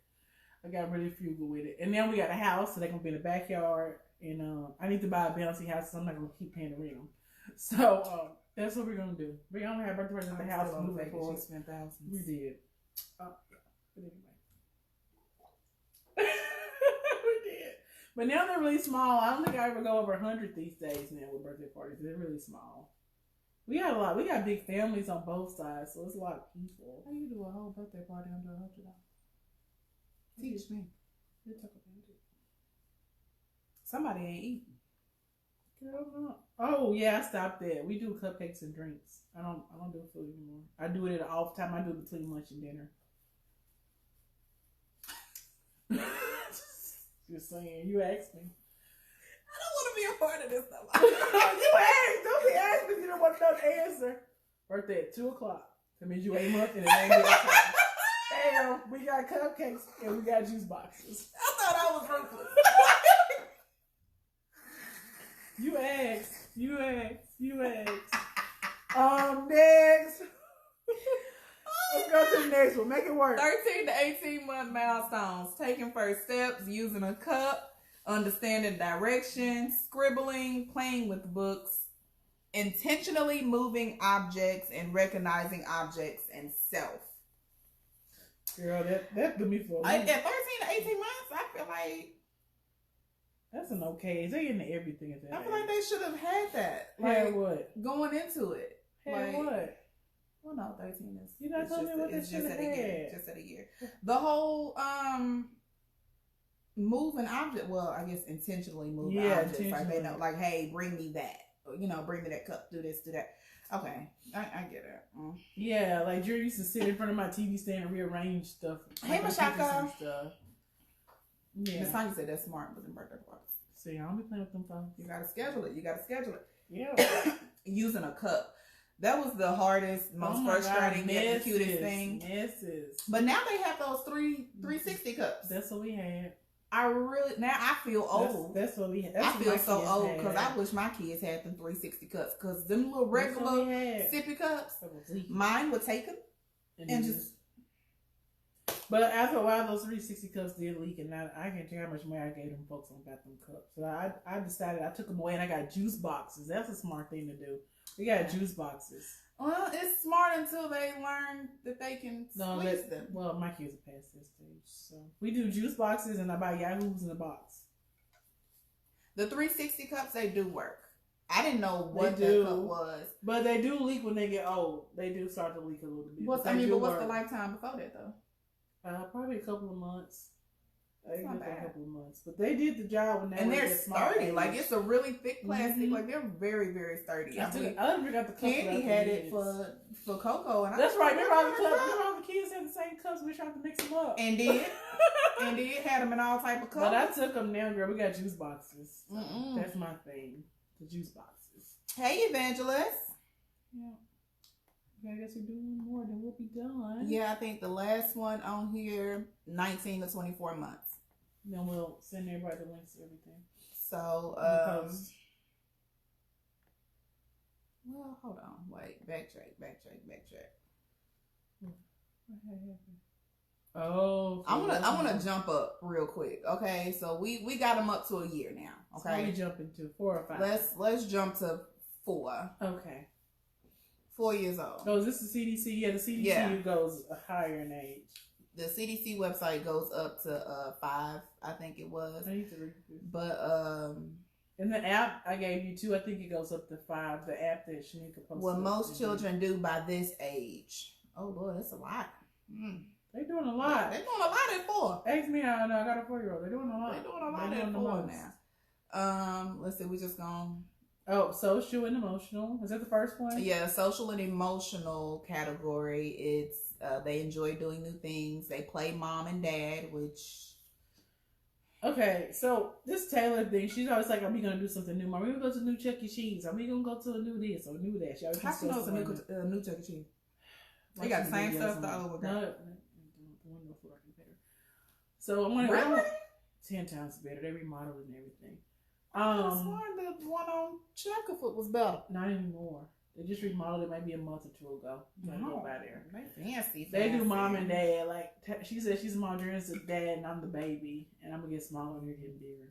I got really frugal with it. And now we got a house, so they're gonna be in the backyard. And I need to buy a bouncy house, so I'm not gonna keep paying the rent. So that's what we're gonna do. We're gonna have birthday parties at the house. Moving forward. Spent thousands. We did. But anyway. We did. But now they're really small. I don't think I ever go over 100 these days now with birthday parties. They're really small. We got a lot. We got big families on both sides, so it's a lot of people. How you do a whole birthday party under $100? Teach me. We'll talk about it. Somebody ain't eating. Girl, no. Oh yeah, I stopped that. We do cupcakes and drinks. I don't do food anymore. I do it at off time. I do it between lunch and dinner. Just saying. You asked me. I don't want to be a part of this stuff. You asked. Don't be asking if you don't want to know the answer. Birthday at 2:00. That means you ate muffin and it ain't good time. Damn, we got cupcakes and we got juice boxes. I thought I was ruthless. You asked. Next. Let's go to the next one. Make it work. 13 to 18 month milestones. Taking first steps, using a cup, understanding directions, scribbling, playing with books, intentionally moving objects, and recognizing objects and self. Girl, that threw me for At 13 to 18 months, I feel like that's an okay. They into everything at that I feel age. like they should have had that. Had Like, what? going into it. Had Like, what? Well, no, 13 is. You not telling me what they it's should just have at a year. had. Just at a year. The whole moving object. Well, I guess intentionally moving objects. Like they know, like, hey, bring me that. You know, bring me that cup. Do this. Do that. Okay, I get it. Yeah, like Jerry used to sit in front of my TV stand and rearrange stuff. Hey, Mashaka. Yeah. Miss Sonya said that's smart with the birthday parties. See, I don't be playing with them phones. You gotta schedule it. Yeah. Using a cup. That was the hardest, most frustrating, yet the cutest thing. Misses. But now they have those 360 cups. That's what we had. I feel old. That's what we had. I feel so old because I wish my kids had them 360 cups because them little regular sippy cups, mine would take them and just. But after a while, those 360 cups did leak, and I can't tell you how much money I gave them folks on got them cups. So I decided I took them away, and I got juice boxes. That's a smart thing to do. We got juice boxes. Well, it's smart until they learn that they can squeeze them. Well, my kids are past this stage, so we do juice boxes, and I buy Yahoos in a box. The 360 cups, they do work. I didn't know what that cup was, but they do leak when they get old. They do start to leak a little bit. But what's the lifetime before that though? Probably a couple of months. That's not bad. A couple of months, but they did the job when they and were they're sturdy. Like it's a really thick plastic. Mm-hmm. Like they're very, very sturdy. I got the cup. Candy had it for Coco, and that's right. Remember all the kids had the same cups. We tried to mix them up, and did had them in all type of colors. But I took them now, girl. We got juice boxes. So that's my thing. The juice boxes. Hey, Evangelist. Yeah. I guess we do one more, then we'll be done. Yeah, I think the last one on here, 19 to 24 months. Then we'll send everybody the links to everything. So, well, hold on. Wait, backtrack. What happened? Oh, I wanna jump up real quick. Okay, so we got them up to a year now. Okay, so we jumping to 4 or 5. Let's jump to 4. Okay. 4 years old. Oh, is this the CDC? Yeah, the CDC goes higher in age. The CDC website goes up to 5, I think it was. I need to read this. But in the app I gave you 2, I think it goes up to 5. The app that Shanika posted. What most children do by this age. Oh Lord, that's a lot. They're doing a lot. They're doing a lot at 4. Ask me how I know. I got a 4-year-old. They're doing a lot. They're doing a lot at 4 now. Let's see. We just gone. Oh, social and emotional. Is that the first one? Yeah, social and emotional category. It's they enjoy doing new things. They play mom and dad, which Okay, so this Taylor thing, she's always like, "Are we gonna do something new? Are we gonna go to a new Chuck E. Cheese? Are we gonna go to a new this or new that?" She always How she knows discussing a new Chuck E. Cheese? They Watch got the some same videos stuff on the it. other guy. No, one no food I can better. So I'm wondering, Really? 10 times better. They remodeled and everything. I sworn the one on Checkerfoot was better. Not anymore. They just remodeled it maybe a month or two ago. You gotta go by there. They fancy. They do mom and dad. Like she said, she's mom, Dre's the dad, and I'm the baby, and I'm gonna get smaller and you're getting bigger.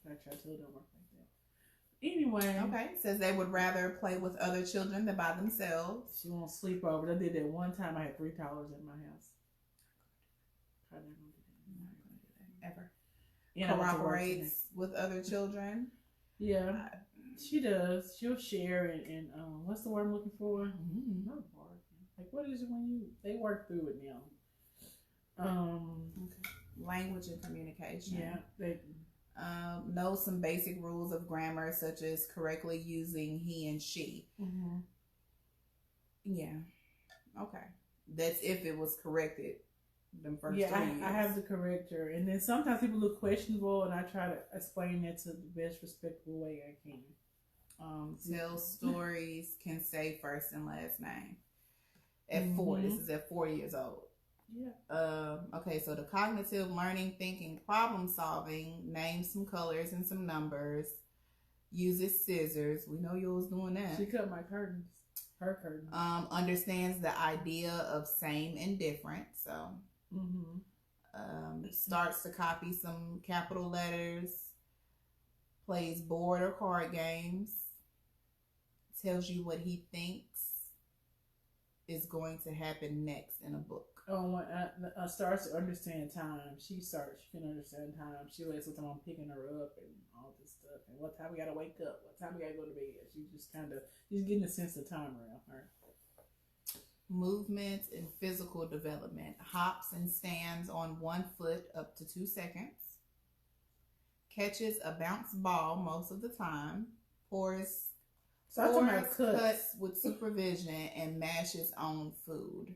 I try to tell them work like that. Anyway, Okay, says they would rather play with other children than by themselves. she won't sleep over. I did that one time. I had 3 toddlers in my house. Probably not gonna do that. Ever. You know, Cooperates with other children. Yeah, she does. She'll share and what's the word I'm looking for? Not bargain. Like what is it when they work through it now? Okay. Language and communication. Yeah, they know some basic rules of grammar, such as correctly using he and she. Mm-hmm. Yeah. Okay. That's if it was corrected. Them first yeah, 3 years. I have to correct her, and then sometimes people look questionable, and I try to explain that to the best respectful way I can. Tell stories, can say first and last name. At 4, this is at 4 years old. Yeah. Okay, so the cognitive learning, thinking, problem solving, name some colors and some numbers, uses scissors. We know you was doing that. She cut my curtains. Her curtains. Understands the idea of same and different. So, starts to copy some capital letters, plays board or card games, tells you what he thinks is going to happen next in a book. Oh, when I starts to understand time. She can understand time. She waits until I'm picking her up and all this stuff. And what time we gotta wake up? What time we gotta go to bed? She's getting a sense of time around her. Movement and physical development. Hops and stands on 1 foot up to 2 seconds. Catches a bounce ball most of the time. Pours cuts with supervision and mashes on food.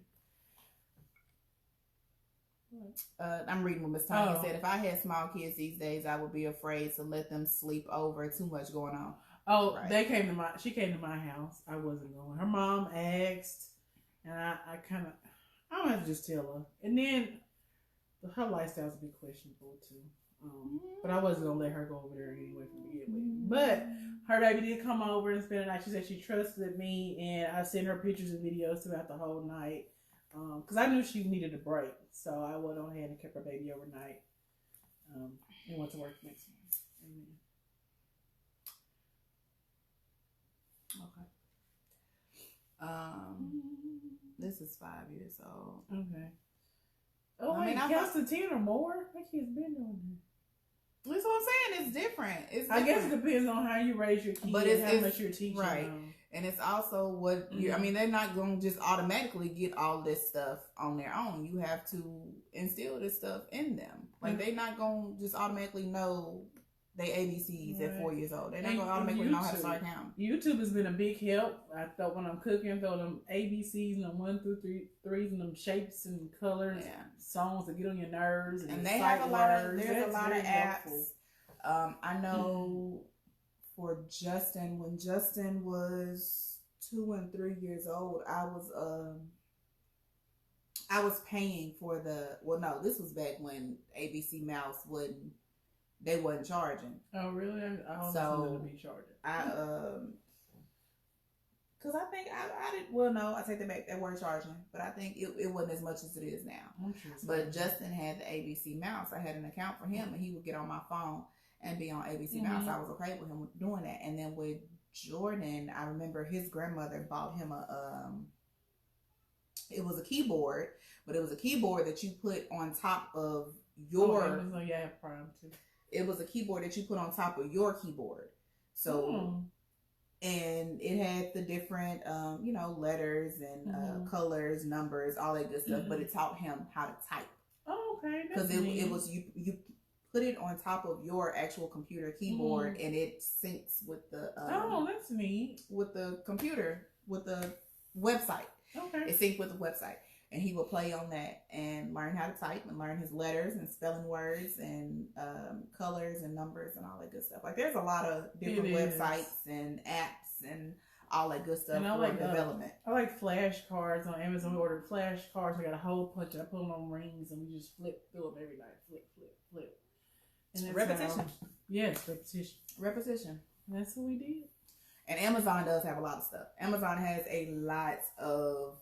I'm reading what Miss Tanya said. If I had small kids these days, I would be afraid to let them sleep over. Too much going on. Oh, right. She came to my house. I wasn't going. Her mom asked, and I don't have to just tell her. And then her lifestyle's a bit questionable too. But I wasn't gonna let her go over there anyway to begin with. But her baby did come over and spend the night. She said she trusted me, and I sent her pictures and videos throughout the whole night. Because I knew she needed a break, so I went on ahead and kept her baby overnight, and went to work next morning. Amen. Okay. This is 5 years old. Okay. Oh, I mean, Constantine or more? That kid's been doing that. That's what I'm saying. It's different. I guess it depends on how you raise your kids, but how much you're teaching them. And it's also what you. I mean, they're not going to just automatically get all this stuff on their own. You have to instill this stuff in them. Like they're not going to just automatically know they ABCs at 4 years old. They're not going to automatically know how to start counting. YouTube has been a big help. I thought when I'm cooking, throw them ABCs and them 1 through 3s and them shapes and colors, songs that get on your nerves, and they have a lot of. There's a lot of apps. I know. For Justin, when Justin was 2 and 3 years old, I was paying for this was back when ABC Mouse wasn't charging. Oh really? I don't know to be charging. Cause I think I did. Well, no, I take that back. They were charging, but I think it wasn't as much as it is now. But Justin had the ABC Mouse. I had an account for him, and he would get on my phone and be on ABC Mouse. I was okay with him doing that. And then with Jordan, I remember his grandmother bought him it was a keyboard, but it was a keyboard that you put on top of your. Oh, yeah, Prime too. It was a keyboard that you put on top of your keyboard. So, and it had the different, letters and colors, numbers, all that good stuff. But it taught him how to type. Oh, okay. Because it was you put it on top of your actual computer keyboard, and it syncs with the. That's neat. With the computer, with the website. Okay. It synced with the website, and he would play on that and learn how to type and learn his letters and spelling words and colors and numbers and all that good stuff. Like there's a lot of different websites and apps and all that good stuff and I for like development. I like flashcards on Amazon. We ordered flashcards. I got a whole bunch. I put them on rings and we just flip through them every night. Flip. And Repetition. Yes, repetition. That's what we did. And Amazon does have a lot of stuff. Amazon has a lot of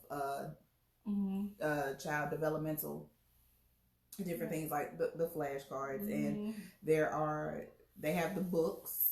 child developmental different things like the flashcards, and they have the books.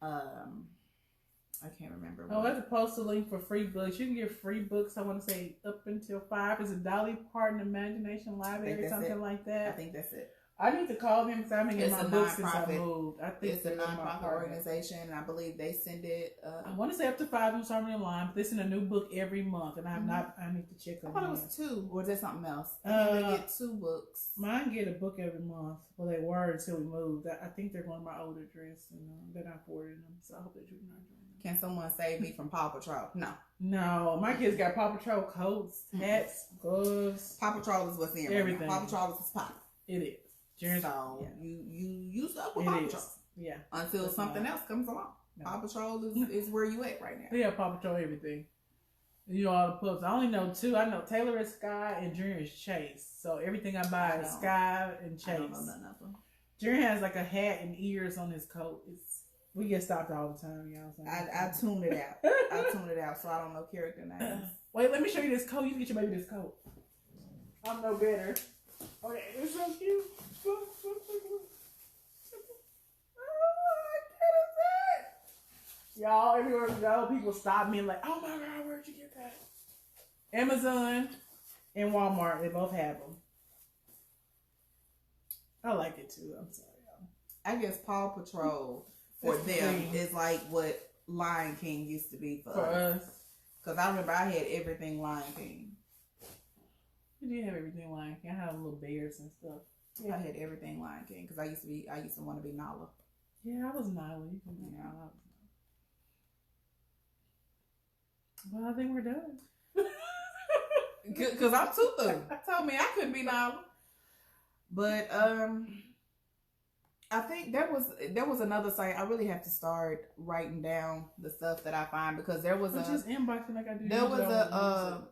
I can't remember. I have to post a link for free books. You can get free books. I want to say up until 5. It's a Dolly Parton Imagination Library or something like that. I think that's it. I need to call them because I haven't gotten my books since I moved. I think it's a nonprofit organization, and I believe they send it. I want to say up to 5. I'm sorry, online, but they send a new book every month, and I have not. I need to check on. I thought it was 2, or is that something else? They get 2 books. Mine get a book every month. Well, they were until we moved. I think they're going to my old address, and they're not forwarding them. So I hope that you can join them. Can someone save me from Paw Patrol? No. My kids got Paw Patrol coats, hats, gloves. Paw Patrol is what's in everything. Right now. Paw Patrol is the spot. It is. So you up with Paw Patrol. Yeah. Until something else comes along. No. Paw Patrol is where you at right now. Yeah, Paw Patrol everything. You know all the pups. I only know 2. I know Taylor is Sky and Junior is Chase. So everything I buy is Sky and Chase. I don't know none of them. Junior has like a hat and ears on his coat. We get stopped all the time, y'all. I tuned it out. So I don't know character names. Wait, let me show you this coat. You can get your baby this coat. I'm no better. Okay, it's so cute. Y'all, everywhere we go, people stop me and like, oh my God, where'd you get that? Amazon and Walmart, they both have them. I like it too. I'm sorry, y'all. I guess Paw Patrol for them is like what Lion King used to be for us. Because I remember I had everything Lion King. You did have everything Lion King. I had little bears and stuff. Yeah. I had everything Lion King because I used to want to be Nala. Yeah, I was Nala. You can be Nala. Well, I think we're done. Because I'm Tutu. Told me I couldn't be Nala. But I think there was another site. I really have to start writing down the stuff that I find because there was just inboxing like I do. There was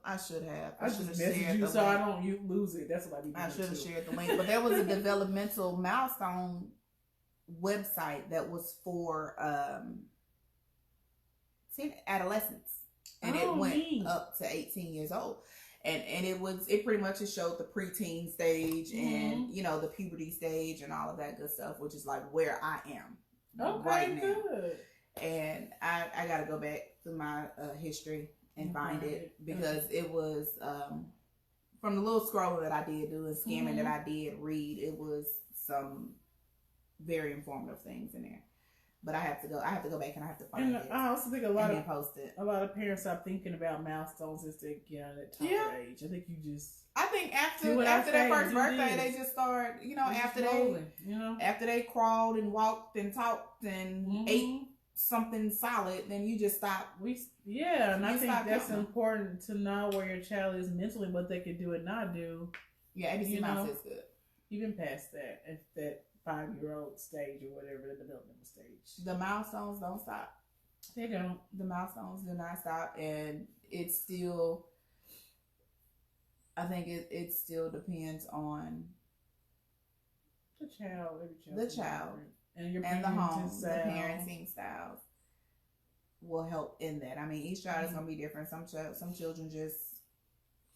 I should have. I should have shared you so link. I don't lose it. That's what I do. I should have shared the link. But there was a developmental milestone website that was for adolescents, and it went up to 18 years old. And it pretty much showed the preteen stage and the puberty stage and all of that good stuff, which is like where I am right now. Good. And I got to go back to my history and find it because it was from the little scrolling that I did do and scamming that I did read. It was some very informative things in there. But I have to go back and I have to find it. I also think a lot of parents stop thinking about milestones as they get on that toddler age. I think after their first birthday, they just start, after they crawled and walked and talked and ate something solid, then you just stop. And I think that's important to know where your child is mentally, what they can do and not do. Yeah, ABC Mouse is good. Even past that, at that 5-year-old stage or whatever, the developmental stage. The milestones don't stop. They don't. The milestones do not stop, and it's still. I think it still depends on the child. And your and the home, the parenting styles will help in that. I mean, each child is going to be different. Some children just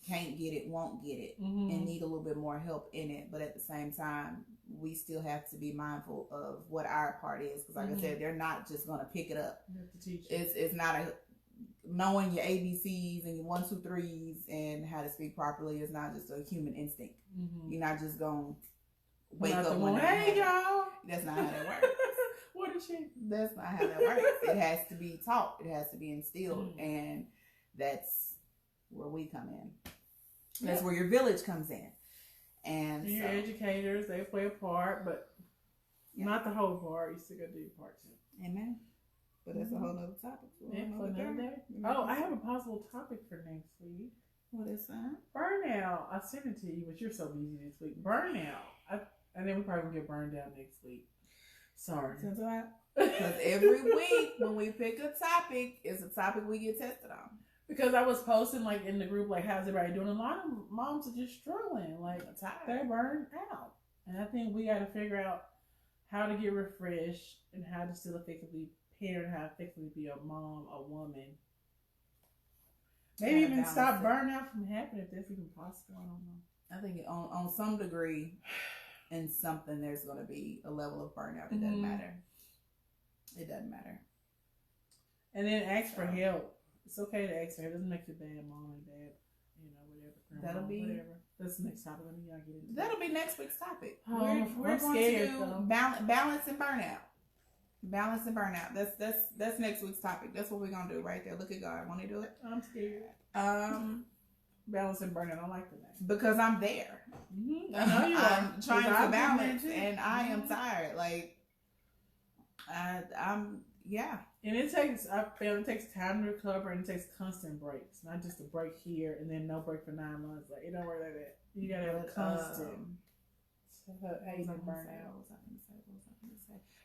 can't get it, won't get it, and need a little bit more help in it. But at the same time, we still have to be mindful of what our part is. Because like I said, they're not just going to pick it up. You have to teach it's not knowing your ABCs and your 1, 2, 3s and how to speak properly is not just a human instinct. You're not just going to wake up one day. Hey, y'all. That's not how that works. What is she? That's not how that works. It has to be taught. It has to be instilled. And that's where we come in. That's where your village comes in. And your educators, they play a part, but not the whole part. You still got to do your part too. Amen. But that's a whole other topic. For another day. Oh, I have a possible topic for next week. What is that? Burnout. I sent it to you, but you're so busy this week. Burnout. And then we probably gonna get burned out next week. Sorry. Because every week when we pick a topic, it's a topic we get tested on. Because I was posting like in the group, like, how's everybody doing? A lot of moms are just struggling. Like, they're burned out. And I think we got to figure out how to get refreshed and how to still effectively parent, how to effectively be a mom, a woman. Maybe even stop burnout from happening if that's even possible. I don't know. I think on some degree, in something, there's going to be a level of burnout. It doesn't matter. It doesn't matter. And then ask for help. It's okay to ask for help. It doesn't make you a bad mom and bad, whatever. Whatever. That's the next topic. Let me get into that'll be next week's topic. We're going to do balance and burnout. Balance and burnout. That's next week's topic. That's what we're gonna do right there. Look at God. Want to do it? I'm scared. Balance and burnout. I like the name because I'm there. Mm-hmm. I know you are. I'm trying to balance, and I am tired. Like I'm. Yeah. And I feel it takes time to recover, and it takes constant breaks, not just a break here and then no break for 9 months. Like, it don't work like that. You gotta have a constant.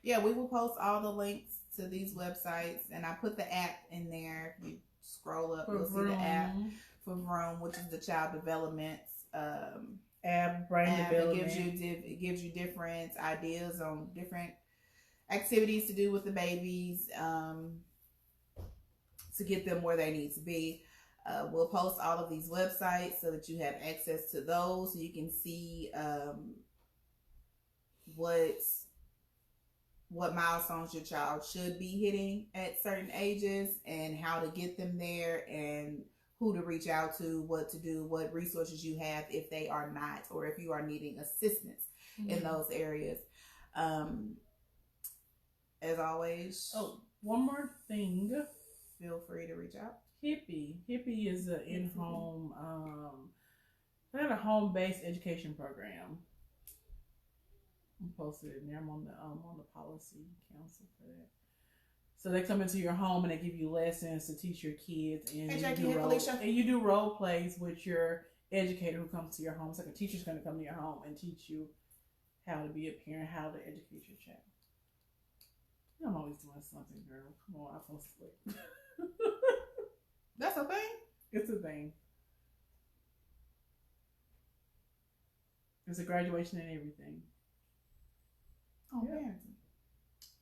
Yeah, we will post all the links to these websites, and I put the app in there. If you scroll up, you'll see the app for Vroom, which is the child development app, brain development. It gives you different ideas on different activities to do with the babies to get them where they need to be. We'll post all of these websites so that you have access to those, so you can see what milestones your child should be hitting at certain ages and how to get them there and who to reach out to, what to do, what resources you have if they are not, or if you are needing assistance in those areas. As always. Oh, one more thing. Feel free to reach out. Hippie is an in-home, they have a home-based education program. I'm posted in there. I'm on the policy council for that. So they come into your home and they give you lessons to teach your kids, and you do role plays with your educator who comes to your home. It's like a teacher's going to come to your home and teach you how to be a parent, how to educate your child. I'm always doing something, girl. Come on, I'm supposed to. That's a thing? It's a thing. It's a graduation and everything. Oh, yeah. parenting.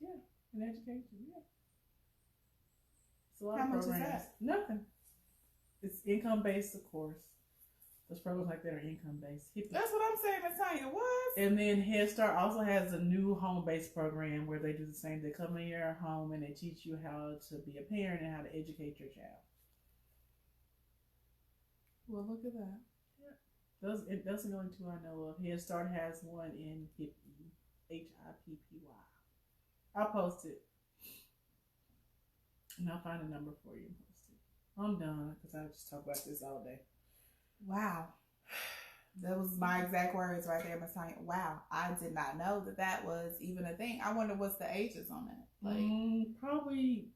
Yeah, in education, yeah. It's a lot How of much programs. is that? Nothing. It's income-based, of course. Those programs like that are income-based. That's what I'm saying, Miss Tanya. What? And then Head Start also has a new home-based program where they do the same. They come in your home and they teach you how to be a parent and how to educate your child. Well, look at that. Yeah. Those are the only two I know of. Head Start has one in Hippie. Hippy. I'll post it. And I'll find a number for you and post it. I'm done because I just talk about this all day. Wow. That was my exact words right there, Miss Tanya. Wow. I did not know that was even a thing. I wonder what's the ages on that. Like probably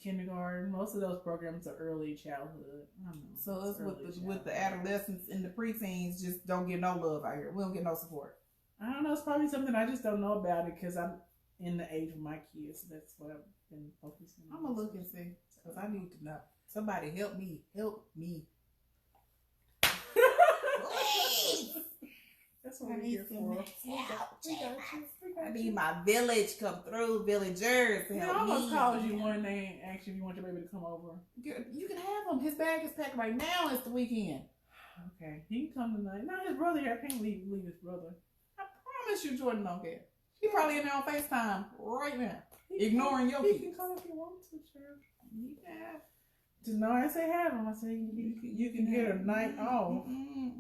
kindergarten. Most of those programs are early childhood. I don't know. So it's with the adolescents and the preteens just don't get no love out here. We don't get no support. I don't know. It's probably something I just don't know about it because I'm in the age of my kids. So that's what I've been focusing on. I'm going to look and see because I need to know. Somebody help me. Help me. That's what we're here for. I need my village come through, villagers to help me. I almost called you one day and asked you if you want your baby to come over. You can have him. His bag is packed right now. It's the weekend. Okay, he can come tonight. No, his brother here. I can't leave his brother. I promise you, Jordan don't care. He probably in there on FaceTime right now, ignoring your kids. He can come if he wants to, sure. Yeah. No, I say have him. I say you can get a night off.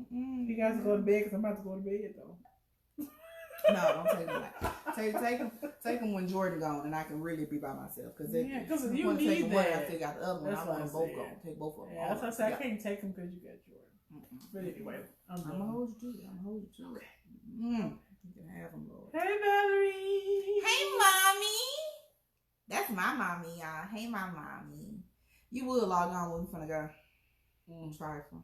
You guys go to bed because I'm about to go to bed though. No, don't take him. Take him when Jordan gone, and I can really be by myself. Because you need that. I still got the other one. I want them both gone. Take both of them. Yeah, that's why I said I can't take them because you got Jordan. But anyway, I'm gonna hold you to it. I'm gonna hold you to it. You can have them, Lord. Hey, Valerie. Hey, mommy. That's my mommy, y'all. Hey, my mommy. You will log on when we finna go. Trifle.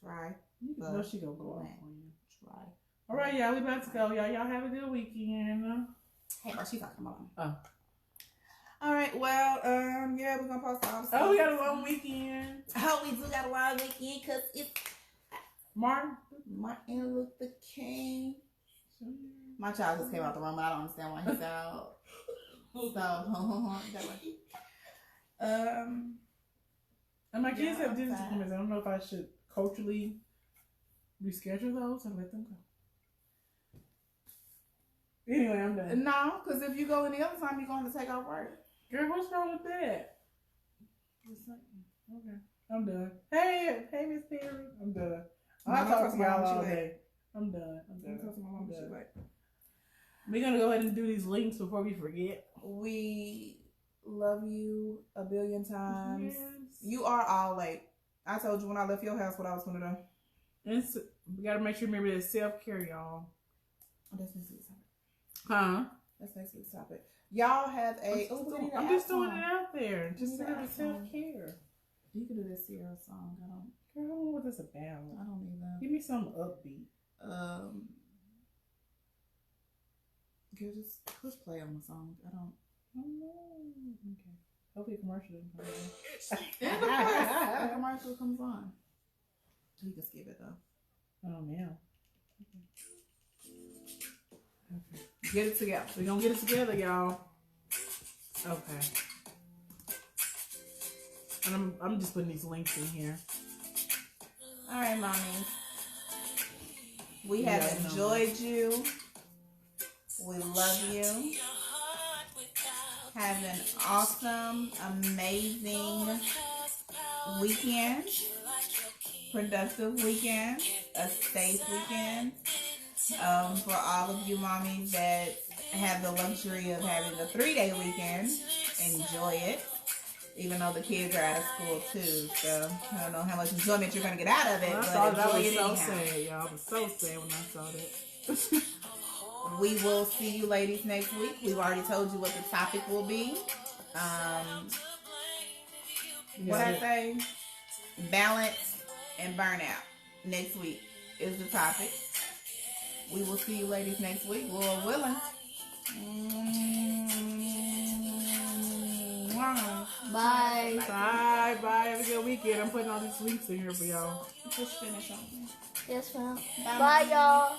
Try. You know she gonna go off on you. Try. All right, y'all. We about to go. Y'all have a good weekend. Hey, she's talking about. Oh. All right. Well, yeah, we're gonna post all the stuff. Oh, we got a long weekend. Oh, we do got a long weekend because it's Martin Luther King. My child just came out the room. I don't understand why he's out. And my kids have dentist fine. appointments. I don't know if I should culturally reschedule those and let them go. Anyway, I'm done. No, because if you go any other time, you're going to take off work. Girl, what's wrong with that? Okay, I'm done. Hey, Miss Perry. I'm done. I'll talk to y'all all day. I'm done. We're going to go ahead and do these links before we forget. We love you a billion times. Yes. You are all late. I told you when I left your house what I was going to do. And so, we got to make sure, remember, that self-care, y'all. Oh, that's next week's topic. Huh? That's next week's topic. Y'all have a... I'm just throwing it out there. Just We need remember an song. self-care. You can do this Sierra song. Girl, I don't know what that's about. I don't either. Give me something upbeat. Just play on the song. I don't know. Okay. Hopefully a commercial doesn't come on. And of course, the commercial comes on. You can skip it though. Oh, man. Okay. Get it together. We're going to get it together, y'all. Okay. And I'm just putting these links in here. All right, mommies. We have enjoyed you. We love you. Have an awesome, amazing weekend. Productive weekend. A safe weekend. For all of you mommies that have the luxury of having a 3-day weekend, enjoy it. Even though the kids are out of school too, so I don't know how much enjoyment you're gonna get out of it. When I but saw that, I was enjoy it so anyhow. sad, y'all. I was so sad when I saw that. We will see you ladies next week. We've already told you what the topic will be. What I say? Balance and burnout. Next week is the topic. We will see you ladies next week. Lord willing. Bye. Bye. Have a good weekend. I'm putting all these links in here for y'all. Just finish on. Yes, ma'am. Bye. Bye, y'all.